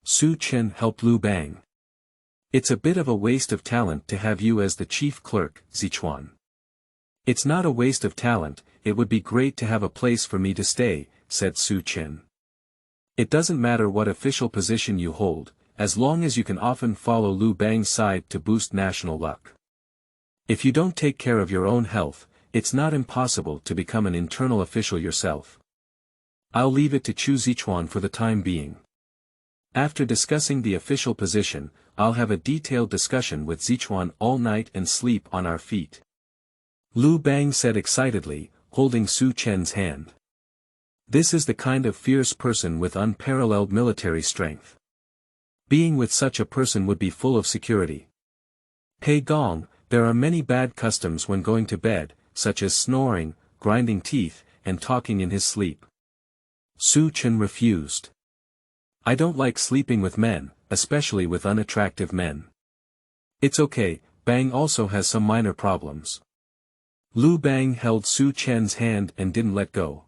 Su Chen helped Liu Bang. It's a bit of a waste of talent to have you as the chief clerk, Zichuan. It's not a waste of talent, it would be great to have a place for me to stay, said Su Chen. It doesn't matter what official position you hold, as long as you can often follow Liu Bang's side to boost national luck. If you don't take care of your own health, it's not impossible to become an internal official yourself. I'll leave it to Chu Zichuan for the time being. After discussing the official position, I'll have a detailed discussion with Zichuan all night and sleep on our feet. Liu Bang said excitedly, holding Su Chen's hand. This is the kind of fierce person with unparalleled military strength. Being with such a person would be full of security. Pei Gong, there are many bad customs when going to bed, such as snoring, grinding teeth, and talking in his sleep. Su Chen refused. I don't like sleeping with men, especially with unattractive men. It's okay, Bang also has some minor problems. Lu Bang held Su Chen's hand and didn't let go.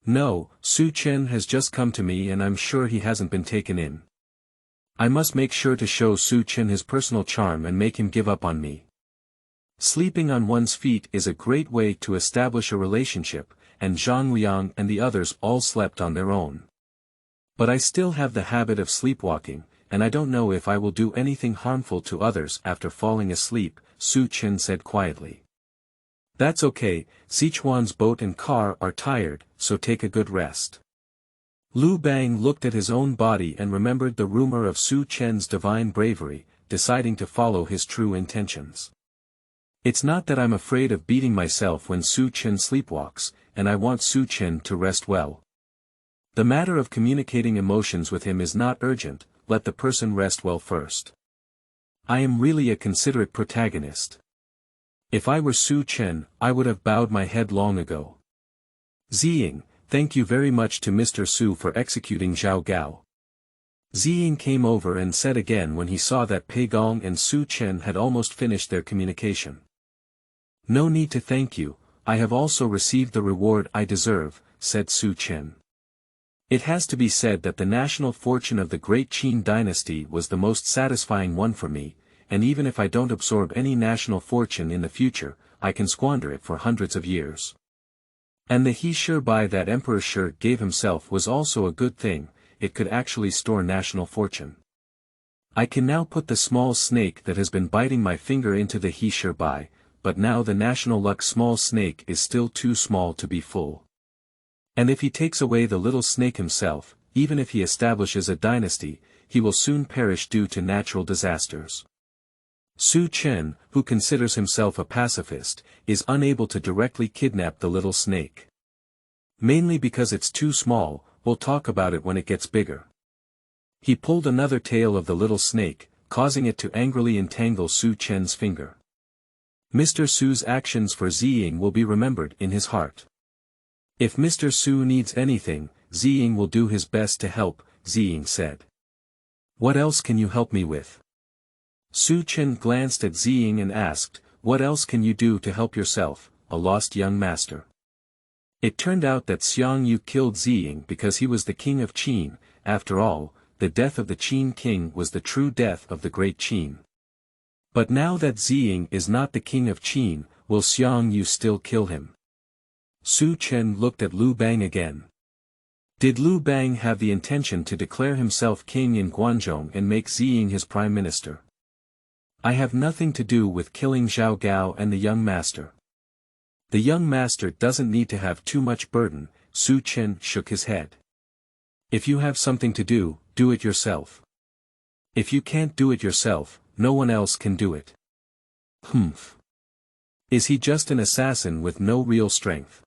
No, Su Chen has just come to me and I'm sure he hasn't been taken in. I must make sure to show Su Chen his personal charm and make him give up on me. Sleeping on one's feet is a great way to establish a relationship, and Zhang Liang and the others all slept on their own. But I still have the habit of sleepwalking, and I don't know if I will do anything harmful to others after falling asleep, Su Chen said quietly. That's okay, Sichuan's boat and car are tired, so take a good rest. Lu Bang looked at his own body and remembered the rumor of Su Chen's divine bravery, deciding to follow his true intentions. It's not that I'm afraid of beating myself when Su Chen sleepwalks, and I want Su Chen to rest well. The matter of communicating emotions with him is not urgent, let the person rest well first. I am really a considerate protagonist. If I were Su Chen, I would have bowed my head long ago. Ziying, thank you very much to Mr. Su for executing Zhao Gao. Ziying came over and said again when he saw that Pei Gong and Su Chen had almost finished their communication. No need to thank you, I have also received the reward I deserve, said Su Chen. It has to be said that the national fortune of the great Qin dynasty was the most satisfying one for me, and even if I don't absorb any national fortune in the future, I can squander it for hundreds of years. And the he Bai that Emperor Shi gave himself was also a good thing, it could actually store national fortune. I can now put the small snake that has been biting my finger into the he Bai, but now the national luck small snake is still too small to be full. And if he takes away the little snake himself, even if he establishes a dynasty, he will soon perish due to natural disasters. Su Chen, who considers himself a pacifist, is unable to directly kidnap the little snake. Mainly because it's too small, we'll talk about it when it gets bigger. He pulled another tail of the little snake, causing it to angrily entangle Su Chen's finger. Mr. Su's actions for Ziying will be remembered in his heart. If Mr. Su needs anything, Ziying will do his best to help, Ziying said. What else can you help me with? Su Chen glanced at Ziying and asked, what else can you do to help yourself, a lost young master? It turned out that Xiang Yu killed Ziying because he was the king of Qin. After all, the death of the Qin king was the true death of the great Qin. But now that Ziying is not the king of Qin, will Xiang Yu still kill him? Su Chen looked at Lu Bang again. Did Lu Bang have the intention to declare himself king in Guangzhou and make Ziying his prime minister? I have nothing to do with killing Zhao Gao and the young master. The young master doesn't need to have too much burden, Su Chen shook his head. If you have something to do, do it yourself. If you can't do it yourself, no one else can do it. Humph. Is he just an assassin with no real strength?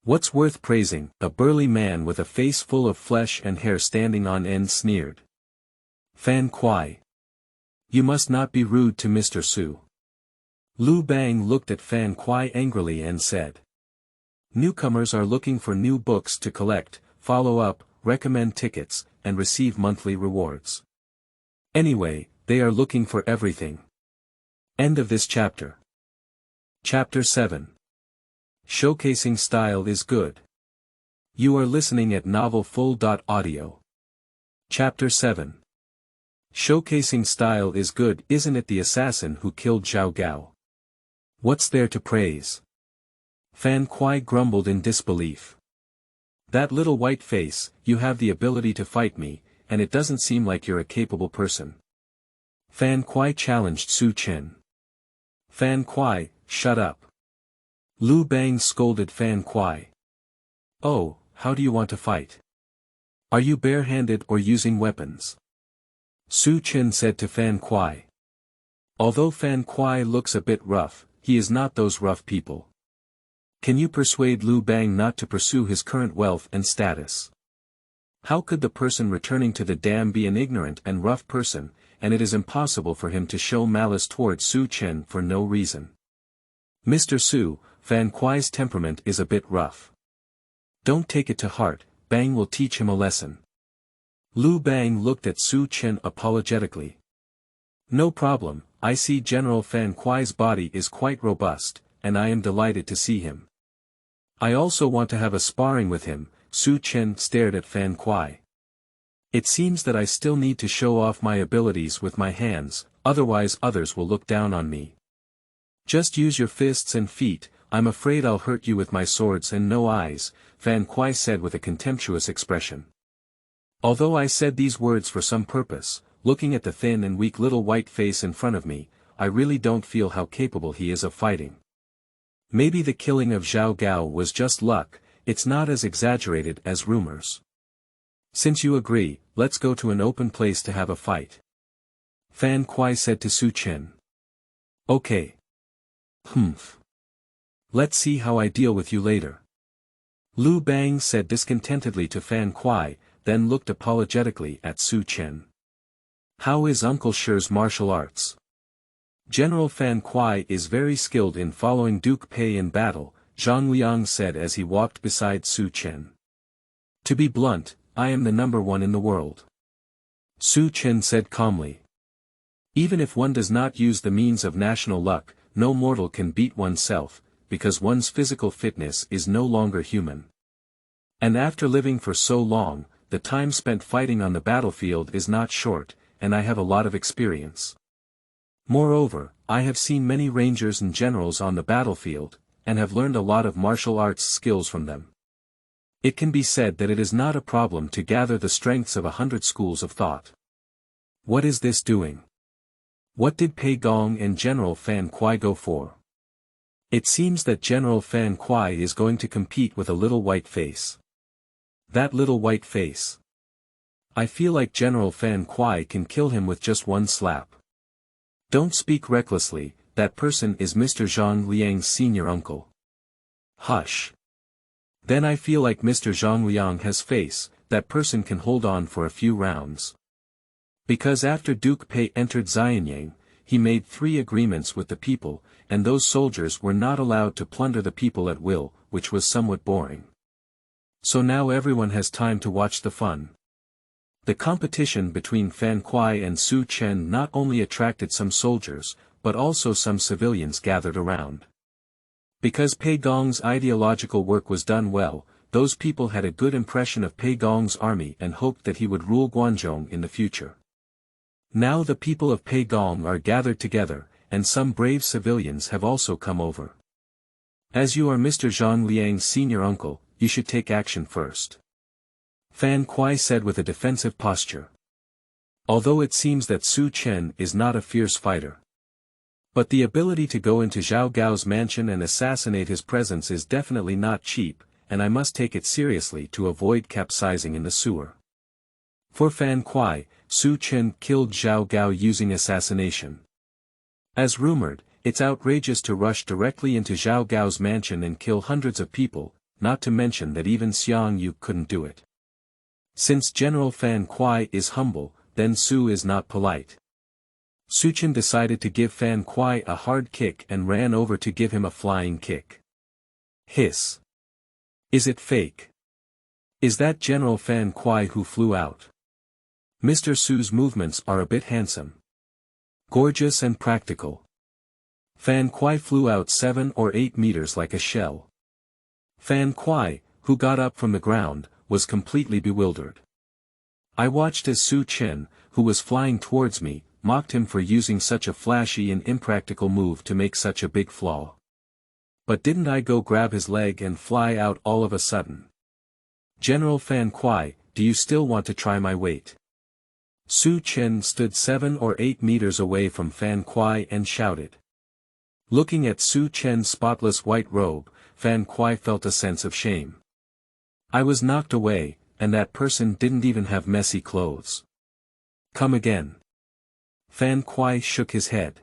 What's worth praising? A burly man with a face full of flesh and hair standing on end sneered. Fan Kuai. You must not be rude to Mr. Su. Lu Bang looked at Fan Kuai angrily and said. Newcomers are looking for new books to collect, follow up, recommend tickets, and receive monthly rewards. Anyway, they are looking for everything. End of this chapter. Chapter 7. Showcasing style is good. You are listening at novelfull.audio. Chapter 7. Showcasing style is good, isn't it? The assassin who killed Zhao Gao. What's there to praise? Fan Kuai grumbled in disbelief. That little white face, you have the ability to fight me, and it doesn't seem like you're a capable person. Fan Kuai challenged Su Chen. Fan Kuai, shut up. Lu Bang scolded Fan Kuai. Oh, how do you want to fight? Are you barehanded or using weapons? Su Chen said to Fan Kuai. Although Fan Kuai looks a bit rough, he is not those rough people. Can you persuade Lu Bang not to pursue his current wealth and status? How could the person returning to the dam be an ignorant and rough person, and it is impossible for him to show malice towards Su Chen for no reason? Mr. Su, Fan Kuai's temperament is a bit rough. Don't take it to heart, Bang will teach him a lesson. Lu Bang looked at Su Chen apologetically. No problem, I see General Fan Kuai's body is quite robust, and I am delighted to see him. I also want to have a sparring with him. Su Chen stared at Fan Kuai. It seems that I still need to show off my abilities with my hands, otherwise others will look down on me. Just use your fists and feet, I'm afraid I'll hurt you with my swords and no eyes, Fan Kuai said with a contemptuous expression. Although I said these words for some purpose, looking at the thin and weak little white face in front of me, I really don't feel how capable he is of fighting. Maybe the killing of Zhao Gao was just luck, it's not as exaggerated as rumors. Since you agree, let's go to an open place to have a fight. Fan Kuai said to Su Chen. Okay. Humph. Let's see how I deal with you later. Lu Bang said discontentedly to Fan Kuai, then looked apologetically at Su Chen. How is Uncle Shi's martial arts? General Fan Kuai is very skilled in following Duke Pei in battle, Zhang Liang said as he walked beside Su Chen. To be blunt, I am the number one in the world. Su Chen said calmly. Even if one does not use the means of national luck, no mortal can beat oneself, because one's physical fitness is no longer human. And after living for so long, the time spent fighting on the battlefield is not short, and I have a lot of experience. Moreover, I have seen many rangers and generals on the battlefield, and have learned a lot of martial arts skills from them. It can be said that it is not a problem to gather the strengths of 100 schools of thought. What is this doing? What did Pei Gong and General Fan Kuai go for? It seems that General Fan Kuai is going to compete with a little white face. That little white face. I feel like General Fan Kuai can kill him with just one slap. Don't speak recklessly, that person is Mr. Zhang Liang's senior uncle. Hush. Then I feel like Mr. Zhang Liang has face, that person can hold on for a few rounds. Because after Duke Pei entered Xianyang, he made 3 agreements with the people, and those soldiers were not allowed to plunder the people at will, which was somewhat boring. So now everyone has time to watch the fun. The competition between Fan Kuai and Su Chen not only attracted some soldiers, but also some civilians gathered around. Because Pei Gong's ideological work was done well, those people had a good impression of Pei Gong's army and hoped that he would rule Guangzhou in the future. Now the people of Pei Gong are gathered together, and some brave civilians have also come over. As you are Mr. Zhang Liang's senior uncle, you should take action first. Fan Kuai said with a defensive posture. Although it seems that Su Chen is not a fierce fighter. But the ability to go into Zhao Gao's mansion and assassinate his presence is definitely not cheap, and I must take it seriously to avoid capsizing in the sewer. For Fan Kuai, Su Chen killed Zhao Gao using assassination. As rumored, it's outrageous to rush directly into Zhao Gao's mansion and kill hundreds of people, not to mention that even Xiang Yu couldn't do it. Since General Fan Kuai is humble, then Su is not polite. Su Chen decided to give Fan Kuai a hard kick and ran over to give him a flying kick. Hiss. Is it fake? Is that General Fan Kuai who flew out? Mr. Su's movements are a bit handsome. Gorgeous and practical. Fan Kuai flew out 7 or 8 meters like a shell. Fan Kuai, who got up from the ground, was completely bewildered. I watched as Su Chen, who was flying towards me, mocked him for using such a flashy and impractical move to make such a big flaw. But didn't I go grab his leg and fly out all of a sudden? General Fan Kuai, do you still want to try my weight? Su Chen stood 7 or 8 meters away from Fan Kuai and shouted. Looking at Su Chen's spotless white robe, Fan Kuai felt a sense of shame. I was knocked away, and that person didn't even have messy clothes. Come again. Fan Kuai shook his head.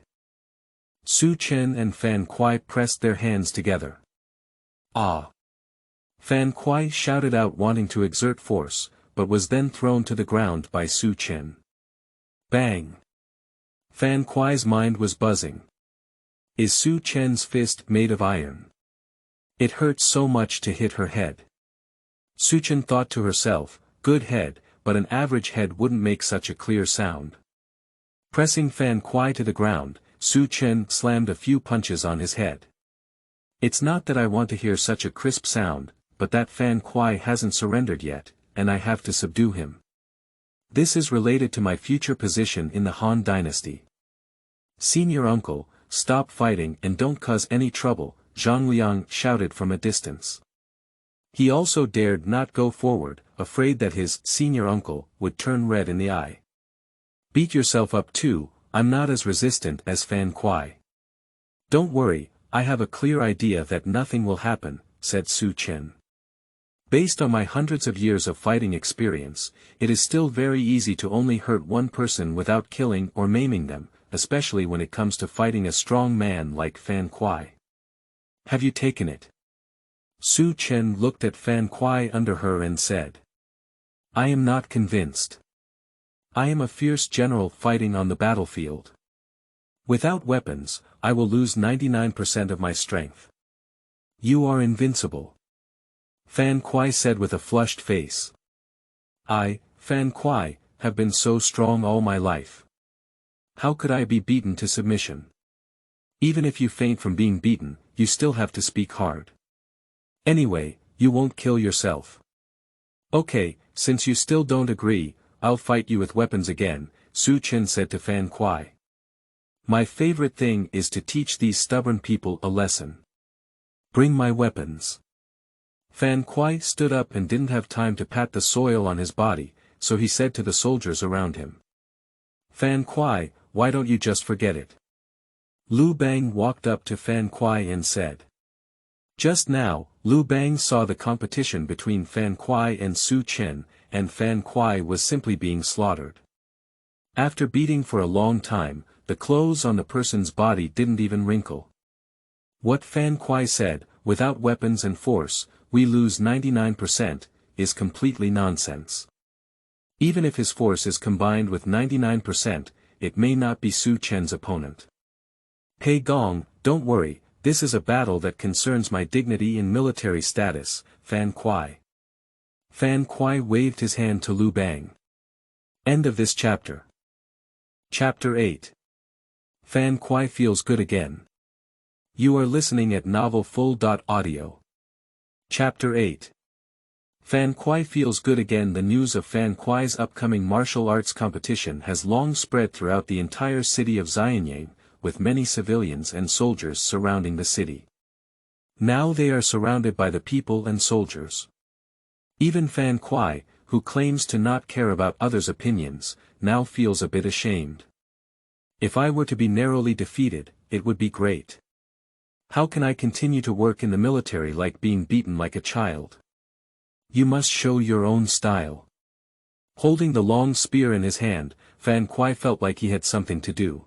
Su Chen and Fan Kuai pressed their hands together. Ah! Fan Kuai shouted out wanting to exert force, but was then thrown to the ground by Su Chen. Bang! Fan Kuai's mind was buzzing. Is Su Chen's fist made of iron? It hurt so much to hit her head. Su Chen thought to herself, good head, but an average head wouldn't make such a clear sound. Pressing Fan Kuai to the ground, Su Chen slammed a few punches on his head. It's not that I want to hear such a crisp sound, but that Fan Kuai hasn't surrendered yet, and I have to subdue him. This is related to my future position in the Han dynasty. Senior uncle, stop fighting and don't cause any trouble, Zhang Liang shouted from a distance. He also dared not go forward, afraid that his senior uncle would turn red in the eye. Beat yourself up too, I'm not as resistant as Fan Kuai. Don't worry, I have a clear idea that nothing will happen, said Su Chen. Based on my hundreds of years of fighting experience, it is still very easy to only hurt one person without killing or maiming them, especially when it comes to fighting a strong man like Fan Kuai. Have you taken it? Su Chen looked at Fan Kuai under her and said. I am not convinced. I am a fierce general fighting on the battlefield. Without weapons, I will lose 99% of my strength. You are invincible. Fan Kuai said with a flushed face. I, Fan Kuai, have been so strong all my life. How could I be beaten to submission? Even if you faint from being beaten, you still have to speak hard. Anyway, you won't kill yourself. Okay, since you still don't agree, I'll fight you with weapons again, Su Chen said to Fan Kuai. My favorite thing is to teach these stubborn people a lesson. Bring my weapons. Fan Kuai stood up and didn't have time to pat the soil on his body, so he said to the soldiers around him. Fan Kuai, why don't you just forget it? Lu Bang walked up to Fan Kuai and said. Just now, Lu Bang saw the competition between Fan Kuai and Su Chen, and Fan Kuai was simply being slaughtered. After beating for a long time, the clothes on the person's body didn't even wrinkle. What Fan Kuai said, without weapons and force, we lose 99%, is completely nonsense. Even if his force is combined with 99%, it may not be Su Chen's opponent. Hey Gong, don't worry, this is a battle that concerns my dignity and military status, Fan Kuai. Fan Kuai waved his hand to Lu Bang. End of this chapter. Chapter 8. Fan Kuai feels good again. You are listening at novelfull.audio. Chapter 8. Fan Kuai feels good again. The news of Fan Kuai's upcoming martial arts competition has long spread throughout the entire city of Xianyang, with many civilians and soldiers surrounding the city. Now they are surrounded by the people and soldiers. Even Fan Kuai, who claims to not care about others' opinions, now feels a bit ashamed. If I were to be narrowly defeated, it would be great. How can I continue to work in the military like being beaten like a child? You must show your own style. Holding the long spear in his hand, Fan Kuai felt like he had something to do.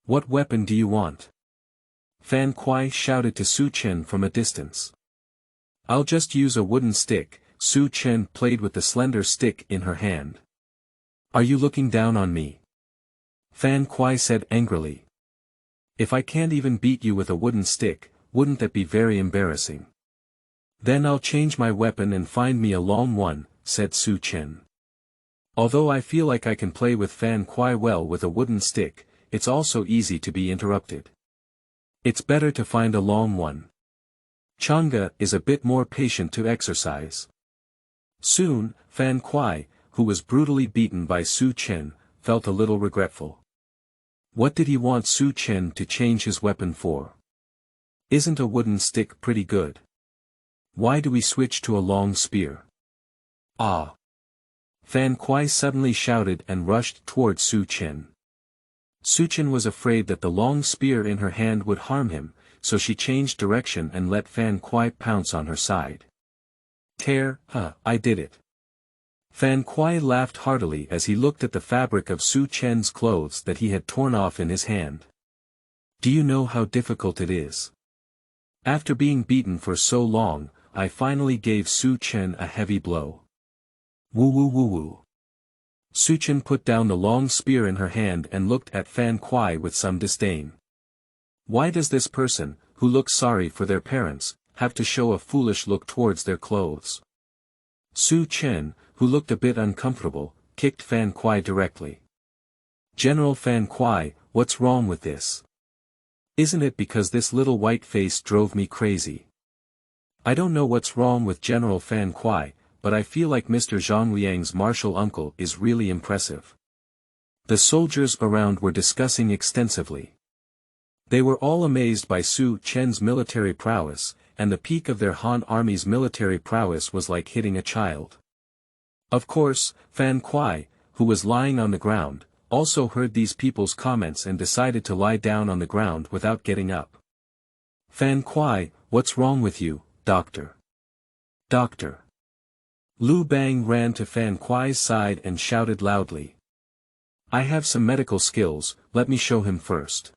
What weapon do you want? Fan Kuai shouted to Su Chen from a distance. I'll just use a wooden stick. Su Chen played with the slender stick in her hand. Are you looking down on me? Fan Kuai said angrily. If I can't even beat you with a wooden stick, wouldn't that be very embarrassing? Then I'll change my weapon and find me a long one, said Su Chen. Although I feel like I can play with Fan Kuai well with a wooden stick, it's also easy to be interrupted. It's better to find a long one. Chang'e is a bit more patient to exercise. Soon, Fan Kuai, who was brutally beaten by Su Chen, felt a little regretful. What did he want Su Chen to change his weapon for? Isn't a wooden stick pretty good? Why do we switch to a long spear? Ah! Fan Kuai suddenly shouted and rushed toward Su Chen. Su Chen was afraid that the long spear in her hand would harm him, so she changed direction and let Fan Kuai pounce on her side. I did it. Fan Kuai laughed heartily as he looked at the fabric of Su Chen's clothes that he had torn off in his hand. Do you know how difficult it is? After being beaten for so long, I finally gave Su Chen a heavy blow. Woo woo woo woo. Su Chen put down the long spear in her hand and looked at Fan Kuai with some disdain. Why does this person, who looks sorry for their parents, have to show a foolish look towards their clothes? Su Chen, who looked a bit uncomfortable, kicked Fan Kuai directly. "General Fan Kuai, what's wrong with this? Isn't it because this little white face drove me crazy? I don't know what's wrong with General Fan Kuai, but I feel like Mr. Zhang Liang's martial uncle is really impressive." The soldiers around were discussing extensively. They were all amazed by Su Chen's military prowess, and the peak of their Han army's military prowess was like hitting a child. Of course, Fan Kuai, who was lying on the ground, also heard these people's comments and decided to lie down on the ground without getting up. "Fan Kuai, what's wrong with you, doctor? Doctor!" Lu Bang ran to Fan Kuai's side and shouted loudly. "I have some medical skills, let me show him first."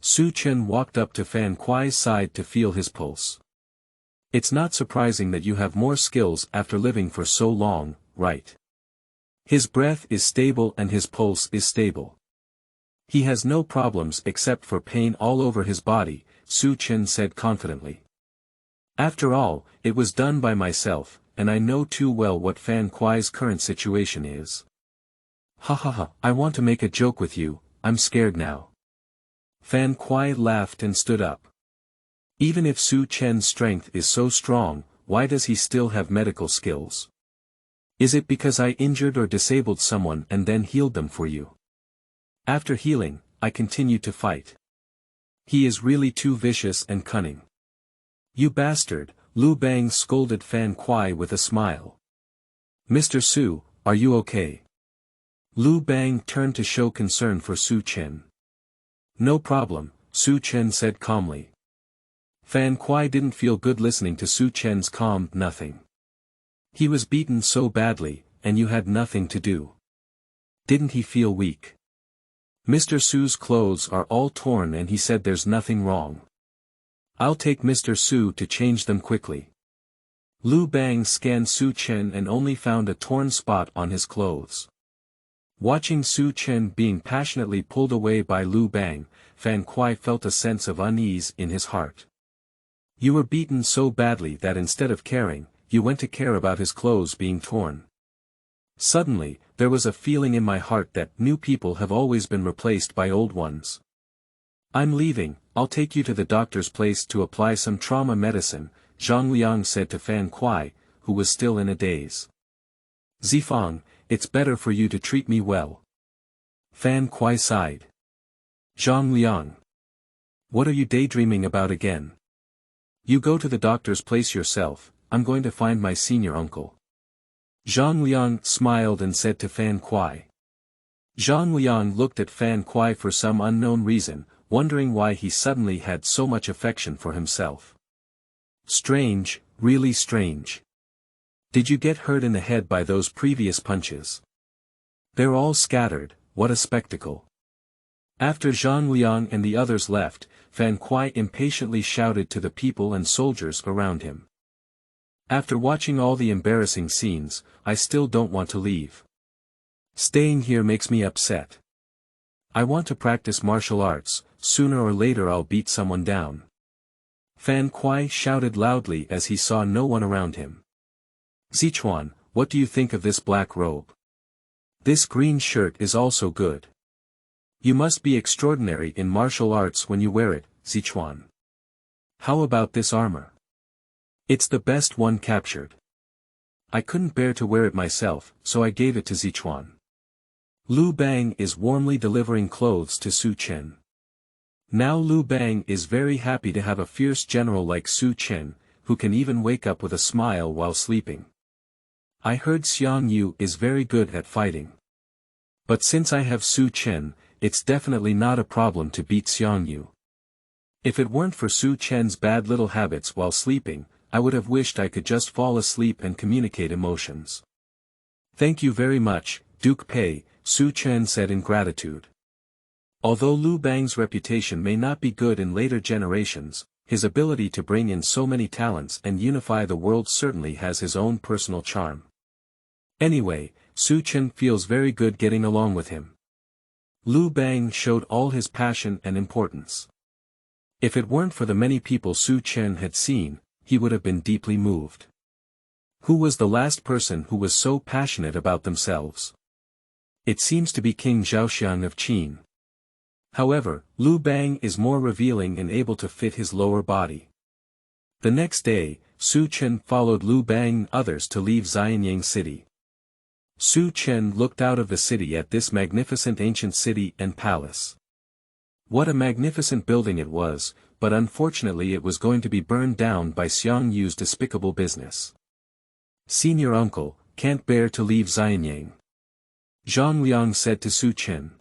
Su Chen walked up to Fan Kuai's side to feel his pulse. "It's not surprising that you have more skills after living for so long, right? His breath is stable and his pulse is stable. He has no problems except for pain all over his body," Su Chen said confidently. "After all, it was done by myself, and I know too well what Fan Kuai's current situation is." "Ha ha ha, I want to make a joke with you, I'm scared now." Fan Kuai laughed and stood up. Even if Su Chen's strength is so strong, why does he still have medical skills? Is it because I injured or disabled someone and then healed them for you? After healing, I continued to fight. He is really too vicious and cunning. "You bastard," Lu Bang scolded Fan Kuai with a smile. "Mr. Su, are you okay?" Lu Bang turned to show concern for Su Chen. "No problem," Su Chen said calmly. Fan Kuai didn't feel good listening to Su Chen's calm nothing. He was beaten so badly, and you had nothing to do. Didn't he feel weak? "Mr. Su's clothes are all torn and he said there's nothing wrong. I'll take Mr. Su to change them quickly." Lu Bang scanned Su Chen and only found a torn spot on his clothes. Watching Su Chen being passionately pulled away by Lu Bang, Fan Kuai felt a sense of unease in his heart. "You were beaten so badly that instead of caring, you went to care about his clothes being torn." Suddenly, there was a feeling in my heart that new people have always been replaced by old ones. "I'm leaving, I'll take you to the doctor's place to apply some trauma medicine," Zhang Liang said to Fan Kuai, who was still in a daze. "Zifang, it's better for you to treat me well." Fan Kuai sighed. "Zhang Liang. What are you daydreaming about again? You go to the doctor's place yourself, I'm going to find my senior uncle." Zhang Liang smiled and said to Fan Kuai. Zhang Liang looked at Fan Kuai for some unknown reason, wondering why he suddenly had so much affection for himself. "Strange, really strange. Did you get hurt in the head by those previous punches? They're all scattered, what a spectacle." After Zhang Liang and the others left, Fan Kuai impatiently shouted to the people and soldiers around him. "After watching all the embarrassing scenes, I still don't want to leave. Staying here makes me upset. I want to practice martial arts, sooner or later I'll beat someone down." Fan Kuai shouted loudly as he saw no one around him. "Zichuan, what do you think of this black robe? This green shirt is also good. You must be extraordinary in martial arts when you wear it, Zichuan. How about this armor? It's the best one captured. I couldn't bear to wear it myself, so I gave it to Zichuan." Lu Bang is warmly delivering clothes to Su Chen. Now Lu Bang is very happy to have a fierce general like Su Chen, who can even wake up with a smile while sleeping. "I heard Xiang Yu is very good at fighting. But since I have Su Chen, it's definitely not a problem to beat Xiang Yu. If it weren't for Su Chen's bad little habits while sleeping, I would have wished I could just fall asleep and communicate emotions." "Thank you very much, Duke Pei," Su Chen said in gratitude. Although Lu Bang's reputation may not be good in later generations, his ability to bring in so many talents and unify the world certainly has his own personal charm. Anyway, Su Chen feels very good getting along with him. Lu Bang showed all his passion and importance. If it weren't for the many people Su Chen had seen, he would have been deeply moved. Who was the last person who was so passionate about themselves? It seems to be King Zhaoxiang of Qin. However, Liu Bang is more revealing and able to fit his lower body. The next day, Su Chen followed Liu Bang and others to leave Xianyang city. Su Chen looked out of the city at this magnificent ancient city and palace. What a magnificent building it was, but unfortunately it was going to be burned down by Xiang Yu's despicable business. Senior uncle, can't bear to leave Xianyang. Zhang Liang said to Su Chen.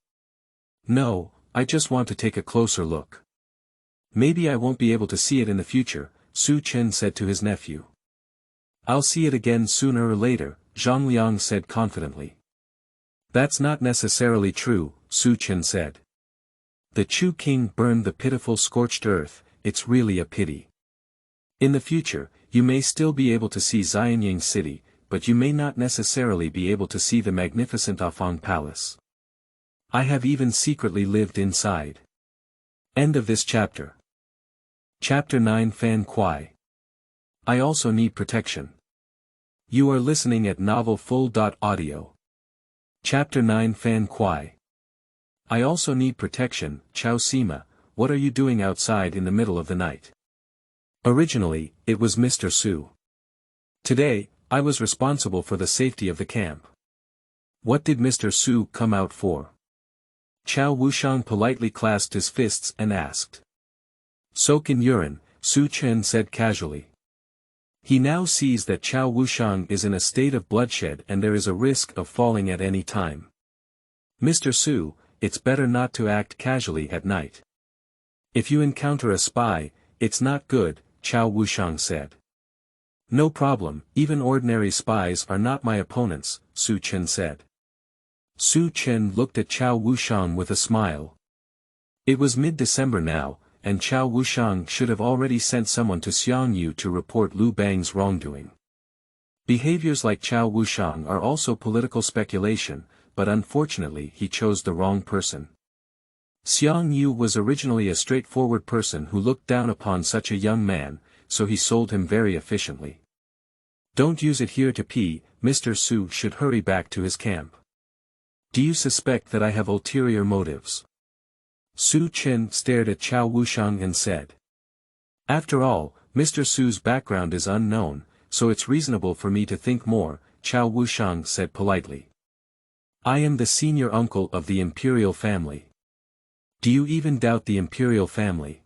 No, I just want to take a closer look. Maybe I won't be able to see it in the future, Su Chen said to his nephew. I'll see it again sooner or later, Zhang Liang said confidently. That's not necessarily true, Su Chen said. The Chu king burned the pitiful scorched earth, it's really a pity. In the future, you may still be able to see Xianyang city, but you may not necessarily be able to see the magnificent Afang palace. I have even secretly lived inside. End of this chapter. Chapter 9 Fan Kuai. I also need protection. You are listening at novelfull.audio. Chapter 9 Fan Kuai. I also need protection, Chao Sima, what are you doing outside in the middle of the night? Originally, it was Mr. Su. Today, I was responsible for the safety of the camp. What did Mr. Su come out for? Chao Wushang politely clasped his fists and asked. Soak in urine, Su Chen said casually. He now sees that Chao Wushang is in a state of bloodshed and there is a risk of falling at any time. Mr. Su, it's better not to act casually at night. If you encounter a spy, it's not good, Chao Wushang said. No problem, even ordinary spies are not my opponents, Su Chen said. Su Chen looked at Chao Wushang with a smile. It was mid-December now, and Chao Wushang should have already sent someone to Xiang Yu to report Liu Bang's wrongdoing. Behaviors like Chao Wushang are also political speculation, but unfortunately he chose the wrong person. Xiang Yu was originally a straightforward person who looked down upon such a young man, so he sold him very efficiently. Don't use it here to pee, Mr. Su should hurry back to his camp. Do you suspect that I have ulterior motives? Su Chen stared at Chao Wushang and said. After all, Mr. Su's background is unknown, so it's reasonable for me to think more, Chao Wushang said politely. I am the senior uncle of the imperial family. Do you even doubt the imperial family?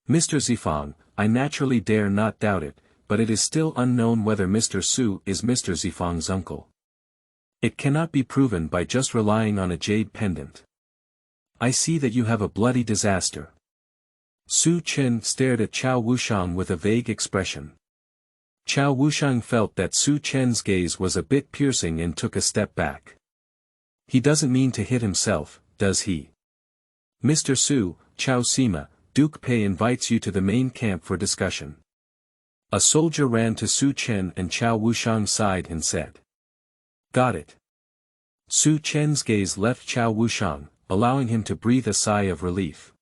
Mr. Zifang, I naturally dare not doubt it, but it is still unknown whether Mr. Su is Mr. Zifang's uncle. It cannot be proven by just relying on a jade pendant. I see that you have a bloody disaster. Su Chen stared at Chao Wushang with a vague expression. Chao Wushang felt that Su Chen's gaze was a bit piercing and took a step back. He doesn't mean to hit himself, does he? Mr. Su, Chao Sima, Duke Pei invites you to the main camp for discussion. A soldier ran to Su Chen and Chao Wushang's side and said. Got it. Su Chen's gaze left Chao Wushang, allowing him to breathe a sigh of relief.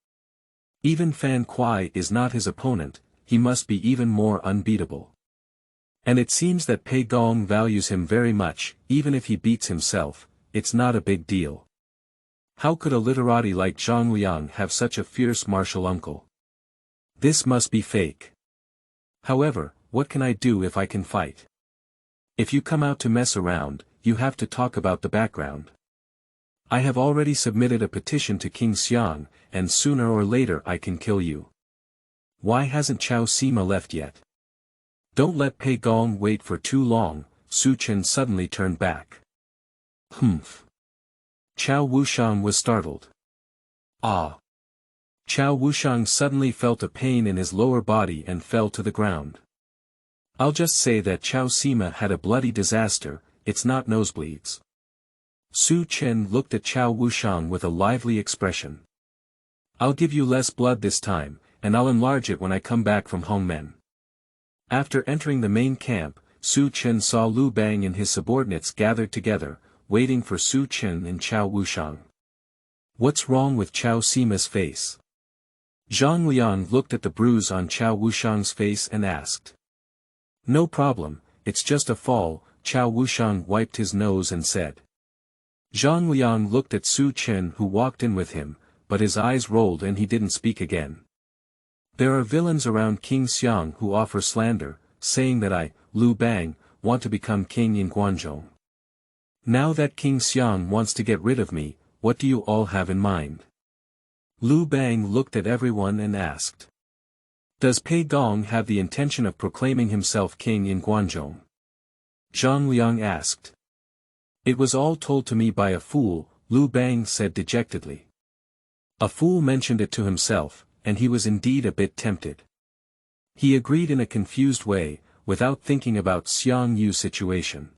Even Fan Kuai is not his opponent, he must be even more unbeatable. And it seems that Pei Gong values him very much, even if he beats himself, it's not a big deal. How could a literati like Zhang Liang have such a fierce martial uncle? This must be fake. However, what can I do if I can fight? If you come out to mess around, you have to talk about the background. I have already submitted a petition to King Xiang, and sooner or later I can kill you. Why hasn't Chao Sima left yet? Don't let Pei Gong wait for too long, Su Chen suddenly turned back. Humph. Chao Wushang was startled. Ah. Chao Wushang suddenly felt a pain in his lower body and fell to the ground. I'll just say that Chao Sima had a bloody disaster, it's not nosebleeds. Su Chen looked at Chao Wushang with a lively expression. I'll give you less blood this time, and I'll enlarge it when I come back from Hongmen. After entering the main camp, Su Chen saw Liu Bang and his subordinates gathered together, waiting for Su Chen and Chao Wushang. What's wrong with Chao Sima's face? Zhang Liang looked at the bruise on Chao Wushang's face and asked. No problem, it's just a fall." Chao Wushang wiped his nose and said. Zhang Liang looked at Su Chen who walked in with him, but his eyes rolled and he didn't speak again. "There are villains around King Xiang who offer slander, saying that I, Liu Bang, want to become king in Guanzhong. Now that King Xiang wants to get rid of me, what do you all have in mind?" Liu Bang looked at everyone and asked. "Does Pei Gong have the intention of proclaiming himself king in Guanzhong?" Zhang Liang asked. "It was all told to me by a fool," Liu Bang said dejectedly. A fool mentioned it to himself, and he was indeed a bit tempted. He agreed in a confused way, without thinking about Xiang Yu's situation.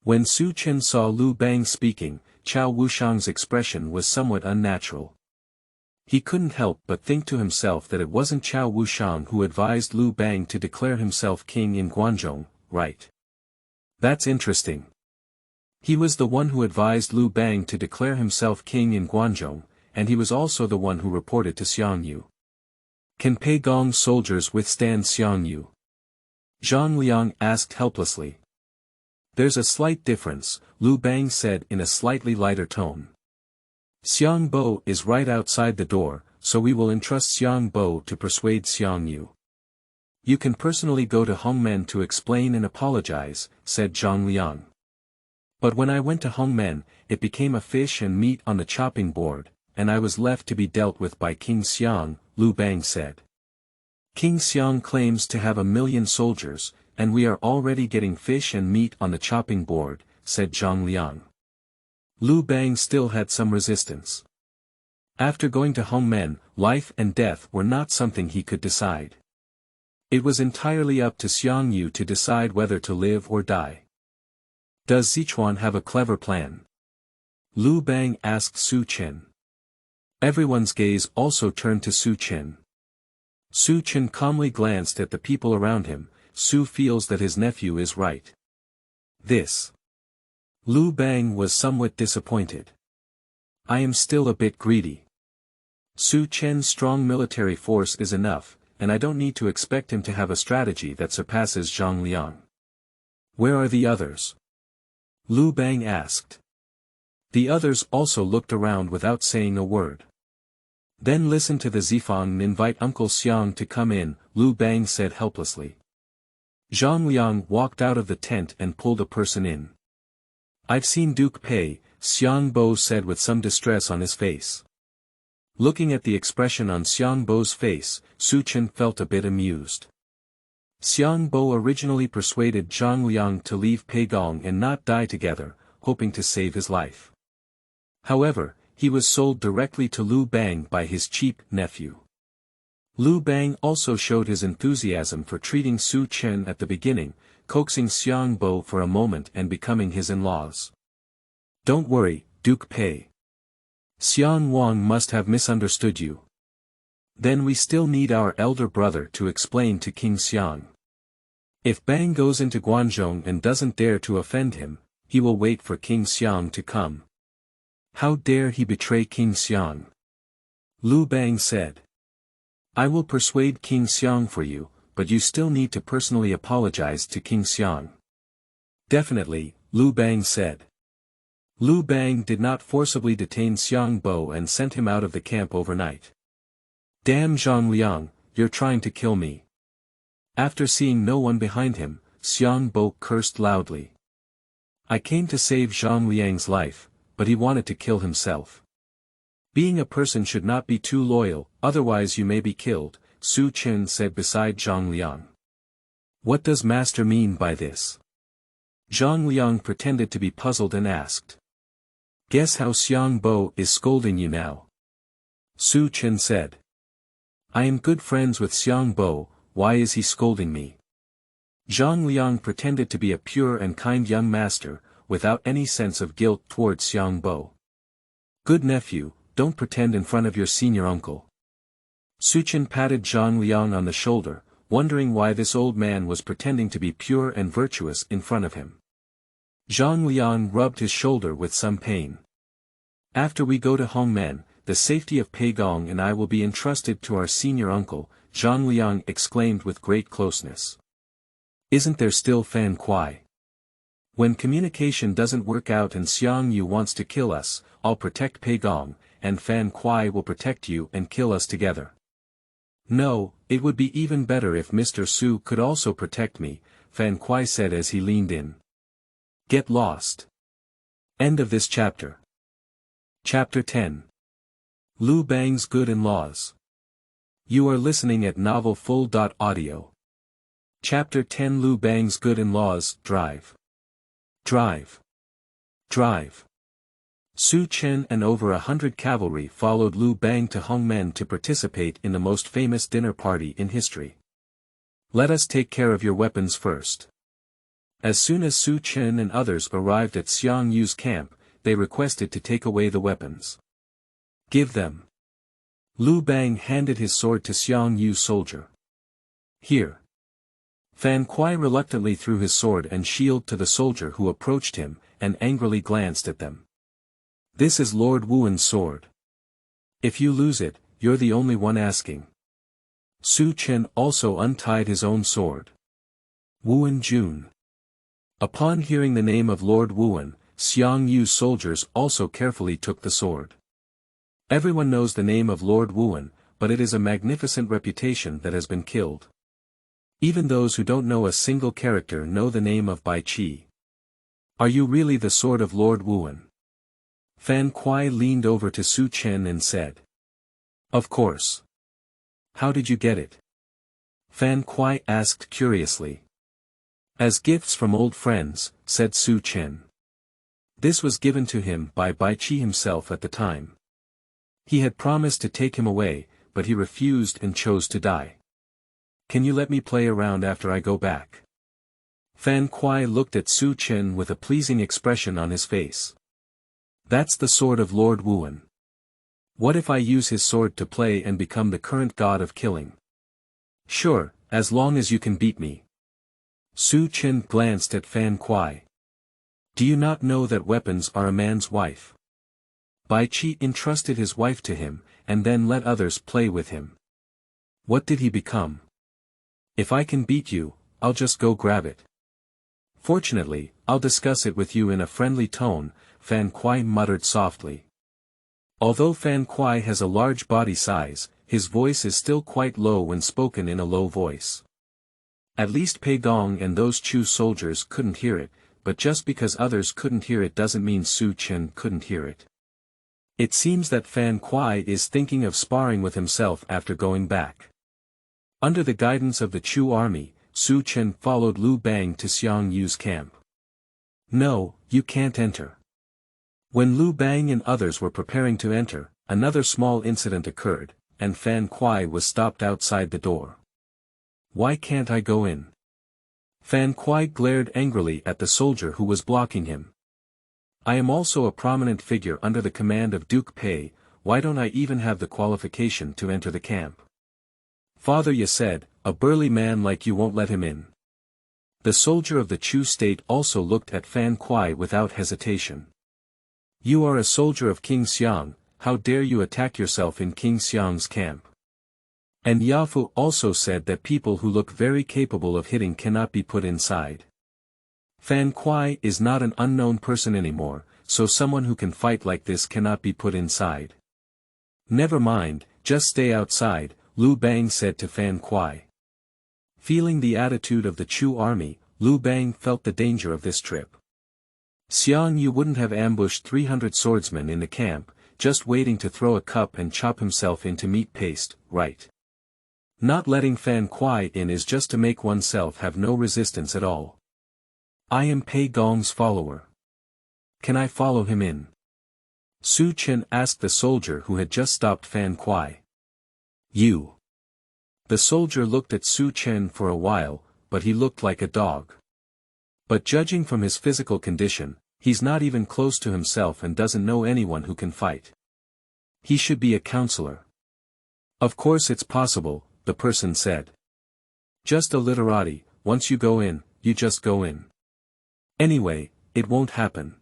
When Su Chen saw Liu Bang speaking, Chao Wushang's expression was somewhat unnatural. He couldn't help but think to himself that it wasn't Chao Wushang who advised Liu Bang to declare himself king in Guanzhong, right? That's interesting. He was the one who advised Liu Bang to declare himself king in Guanzhong, and he was also the one who reported to Xiang Yu. Can Pei Gong's soldiers withstand Xiang Yu? Zhang Liang asked helplessly. There's a slight difference, Liu Bang said in a slightly lighter tone. Xiang Bo is right outside the door, so we will entrust Xiang Bo to persuade Xiang Yu. You can personally go to Hongmen to explain and apologize, said Zhang Liang. But when I went to Hongmen, it became a fish and meat on the chopping board, and I was left to be dealt with by King Xiang, Liu Bang said. King Xiang claims to have 1,000,000 soldiers, and we are already getting fish and meat on the chopping board, said Zhang Liang. Liu Bang still had some resistance. After going to Hongmen, life and death were not something he could decide. It was entirely up to Xiang Yu to decide whether to live or die. Does Sichuan have a clever plan? Liu Bang asked Su Chen. Everyone's gaze also turned to Su Chen. Su Chen calmly glanced at the people around him. Su feels that his nephew is right. This. Liu Bang was somewhat disappointed. I am still a bit greedy. Su Chen's strong military force is enough, and I don't need to expect him to have a strategy that surpasses Zhang Liang. Where are the others? Liu Bang asked. The others also looked around without saying a word. Then listen to the Zifang and invite Uncle Xiang to come in, Liu Bang said helplessly. Zhang Liang walked out of the tent and pulled a person in. I've seen Duke Pei, Xiang Bo said with some distress on his face. Looking at the expression on Xiang Bo's face, Su Chen felt a bit amused. Xiang Bo originally persuaded Zhang Liang to leave Pei Gong and not die together, hoping to save his life. However, he was sold directly to Liu Bang by his cheap nephew. Liu Bang also showed his enthusiasm for treating Su Chen at the beginning, coaxing Xiang Bo for a moment and becoming his in-laws. Don't worry, Duke Pei. Xiang Wang must have misunderstood you. Then we still need our elder brother to explain to King Xiang. If Bang goes into Guanzhong and doesn't dare to offend him, he will wait for King Xiang to come. How dare he betray King Xiang? Liu Bang said. I will persuade King Xiang for you, but you still need to personally apologize to King Xiang. Definitely, Liu Bang said. Liu Bang did not forcibly detain Xiang Bo and sent him out of the camp overnight. Damn Zhang Liang, you're trying to kill me. After seeing no one behind him, Xiang Bo cursed loudly. I came to save Zhang Liang's life, but he wanted to kill himself. Being a person should not be too loyal, otherwise you may be killed, Su Chen said beside Zhang Liang. What does master mean by this? Zhang Liang pretended to be puzzled and asked. Guess how Xiang Bo is scolding you now? Su Chen said. I am good friends with Xiang Bo, why is he scolding me? Zhang Liang pretended to be a pure and kind young master, without any sense of guilt towards Xiang Bo. Good nephew, don't pretend in front of your senior uncle. Su Chen patted Zhang Liang on the shoulder, wondering why this old man was pretending to be pure and virtuous in front of him. Zhang Liang rubbed his shoulder with some pain. After we go to Hongmen, the safety of Pei Gong and I will be entrusted to our senior uncle, Zhang Liang exclaimed with great closeness. Isn't there still Fan Kuai? When communication doesn't work out and Xiang Yu wants to kill us, I'll protect Pei Gong, and Fan Kuai will protect you and kill us together. No, it would be even better if Mr. Su could also protect me, Fan Kuai said as he leaned in. Get lost. End of this chapter. Chapter 10. Lu Bang's Good In-Laws. You are listening at novelfull.audio. Chapter 10 Lu Bang's Good In-Laws, Drive. Drive. Drive. Su Chen and over 100 cavalry followed Lu Bang to Hongmen to participate in the most famous dinner party in history. Let us take care of your weapons first. As soon as Su Chen and others arrived at Xiang Yu's camp, they requested to take away the weapons. Give them. Lu Bang handed his sword to Xiang Yu's soldier. Here. Fan Kuai reluctantly threw his sword and shield to the soldier who approached him, and angrily glanced at them. This is Lord Wuen's sword. If you lose it, you're the only one asking. Su Chen also untied his own sword. Wuen Jun. Upon hearing the name of Lord Wuen, Xiang Yu's soldiers also carefully took the sword. Everyone knows the name of Lord Wuen, but it is a magnificent reputation that has been killed. Even those who don't know a single character know the name of Bai Qi. Are you really the sword of Lord Wuen? Fan Kuai leaned over to Su Chen and said. Of course. How did you get it? Fan Kuai asked curiously. As gifts from old friends, said Su Chen. This was given to him by Bai Qi himself at the time. He had promised to take him away, but he refused and chose to die. Can you let me play around after I go back? Fan Kuai looked at Su Chen with a pleasing expression on his face. That's the sword of Lord Wuen. What if I use his sword to play and become the current god of killing? Sure, as long as you can beat me. Su Chen glanced at Fan Kuai. Do you not know that weapons are a man's wife? Bai Qi entrusted his wife to him, and then let others play with him. What did he become? If I can beat you, I'll just go grab it. Fortunately, I'll discuss it with you in a friendly tone, Fan Kuai muttered softly. Although Fan Kuai has a large body size, his voice is still quite low when spoken in a low voice. At least Pei Gong and those Chu soldiers couldn't hear it, but just because others couldn't hear it doesn't mean Su Chen couldn't hear it. It seems that Fan Kuai is thinking of sparring with himself after going back. Under the guidance of the Chu army, Su Chen followed Lu Bang to Xiang Yu's camp. No, you can't enter. When Lu Bang and others were preparing to enter, another small incident occurred, and Fan Kuai was stopped outside the door. Why can't I go in? Fan Kuai glared angrily at the soldier who was blocking him. I am also a prominent figure under the command of Duke Pei, why don't I even have the qualification to enter the camp? Father Ye said, a burly man like you won't let him in. The soldier of the Chu state also looked at Fan Kuai without hesitation. You are a soldier of King Xiang, how dare you attack yourself in King Xiang's camp? And Yafu also said that people who look very capable of hitting cannot be put inside. Fan Kuai is not an unknown person anymore, so someone who can fight like this cannot be put inside. Never mind, just stay outside, Lu Bang said to Fan Kuai. Feeling the attitude of the Chu army, Lu Bang felt the danger of this trip. Xiang Yu wouldn't have ambushed 300 swordsmen in the camp, just waiting to throw a cup and chop himself into meat paste, right? Not letting Fan Kuai in is just to make oneself have no resistance at all. I am Pei Gong's follower. Can I follow him in? Su Chen asked the soldier who had just stopped Fan Kuai. You. The soldier looked at Su Chen for a while, but he looked like a dog. But judging from his physical condition, he's not even close to himself and doesn't know anyone who can fight. He should be a counselor. Of course it's possible, the person said. Just a literati, once you go in, you just go in. Anyway, it won't happen.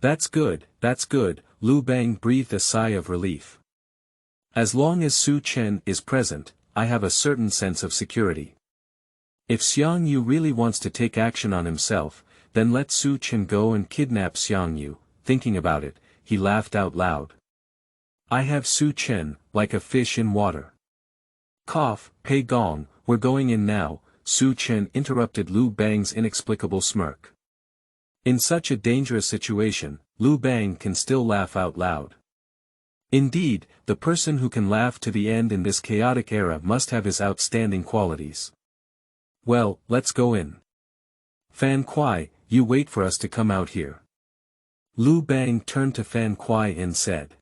That's good, Lu Bang breathed a sigh of relief. As long as Su Chen is present, I have a certain sense of security. If Xiang Yu really wants to take action on himself, then let Su Chen go and kidnap Xiang Yu. Thinking about it, he laughed out loud. I have Su Chen, like a fish in water. Cough, hey Gong, we're going in now, Su Chen interrupted Lu Bang's inexplicable smirk. In such a dangerous situation, Lu Bang can still laugh out loud. Indeed, the person who can laugh to the end in this chaotic era must have his outstanding qualities. Well, let's go in. Fan Kuai, you wait for us to come out here. Lu Bang turned to Fan Kuai and said.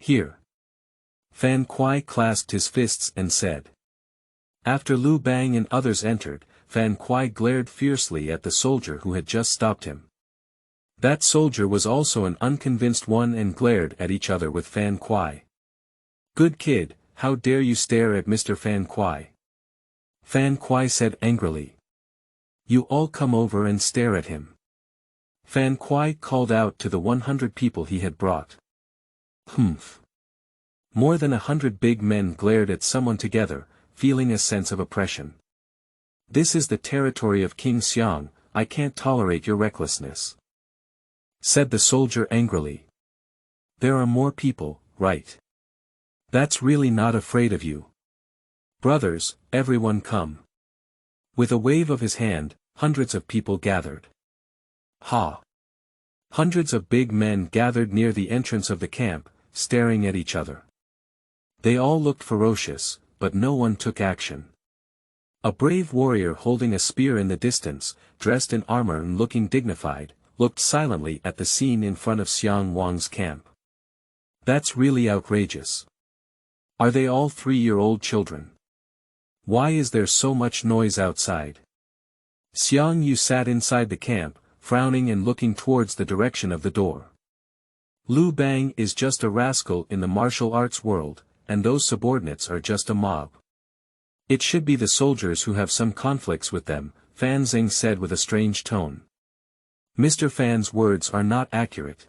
Here. Fan Kuai clasped his fists and said. After Lu Bang and others entered, Fan Kuai glared fiercely at the soldier who had just stopped him. That soldier was also an unconvinced one and glared at each other with Fan Kuai. Good kid, how dare you stare at Mr. Fan Kuai? Fan Kuai said angrily. You all come over and stare at him. Fan Kuai called out to the 100 people he had brought. Humph. More than 100 big men glared at someone together, feeling a sense of oppression. This is the territory of King Xiang, I can't tolerate your recklessness. Said the soldier angrily. There are more people, right? That's really not afraid of you. Brothers, everyone come. With a wave of his hand, hundreds of people gathered. Ha! Hundreds of big men gathered near the entrance of the camp, staring at each other. They all looked ferocious, but no one took action. A brave warrior holding a spear in the distance, dressed in armor and looking dignified, looked silently at the scene in front of Xiang Wang's camp. That's really outrageous. Are they all 3-year-old children? Why is there so much noise outside? Xiang Yu sat inside the camp, frowning and looking towards the direction of the door. Lu Bang is just a rascal in the martial arts world, and those subordinates are just a mob. It should be the soldiers who have some conflicts with them, Fan Zeng said with a strange tone. Mr. Fan's words are not accurate.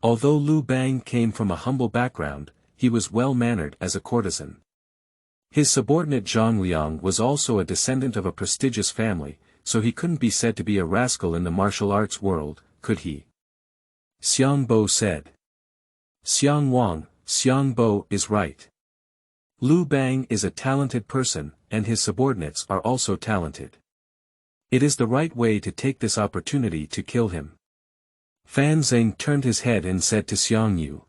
Although Lu Bang came from a humble background, he was well-mannered as a courtesan. His subordinate Zhang Liang was also a descendant of a prestigious family, so he couldn't be said to be a rascal in the martial arts world, could he? Xiang Bo said. Xiang Wang, Xiang Bo is right. Lu Bang is a talented person, and his subordinates are also talented. It is the right way to take this opportunity to kill him. Fan Zeng turned his head and said to Xiang Yu.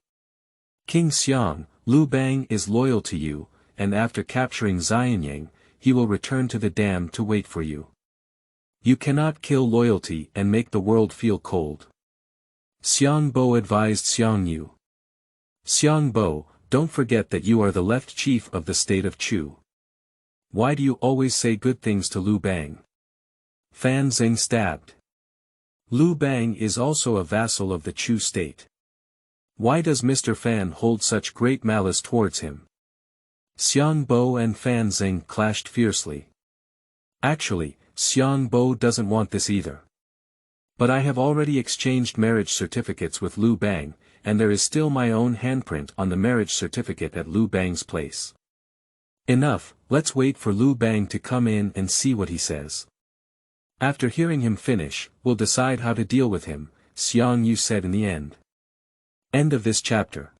King Xiang, Lu Bang is loyal to you, and after capturing Xianyang, he will return to the dam to wait for you. You cannot kill loyalty and make the world feel cold. Xiang Bo advised Xiang Yu. Xiang Bo, don't forget that you are the left chief of the state of Chu. Why do you always say good things to Lu Bang? Fan Zeng stabbed. Lu Bang is also a vassal of the Chu state. Why does Mr. Fan hold such great malice towards him? Xiang Bo and Fan Zeng clashed fiercely. Actually, Xiang Bo doesn't want this either. But I have already exchanged marriage certificates with Lu Bang, and there is still my own handprint on the marriage certificate at Lu Bang's place. Enough, let's wait for Lu Bang to come in and see what he says. After hearing him finish, we'll decide how to deal with him, Xiang Yu said in the end. End of this chapter.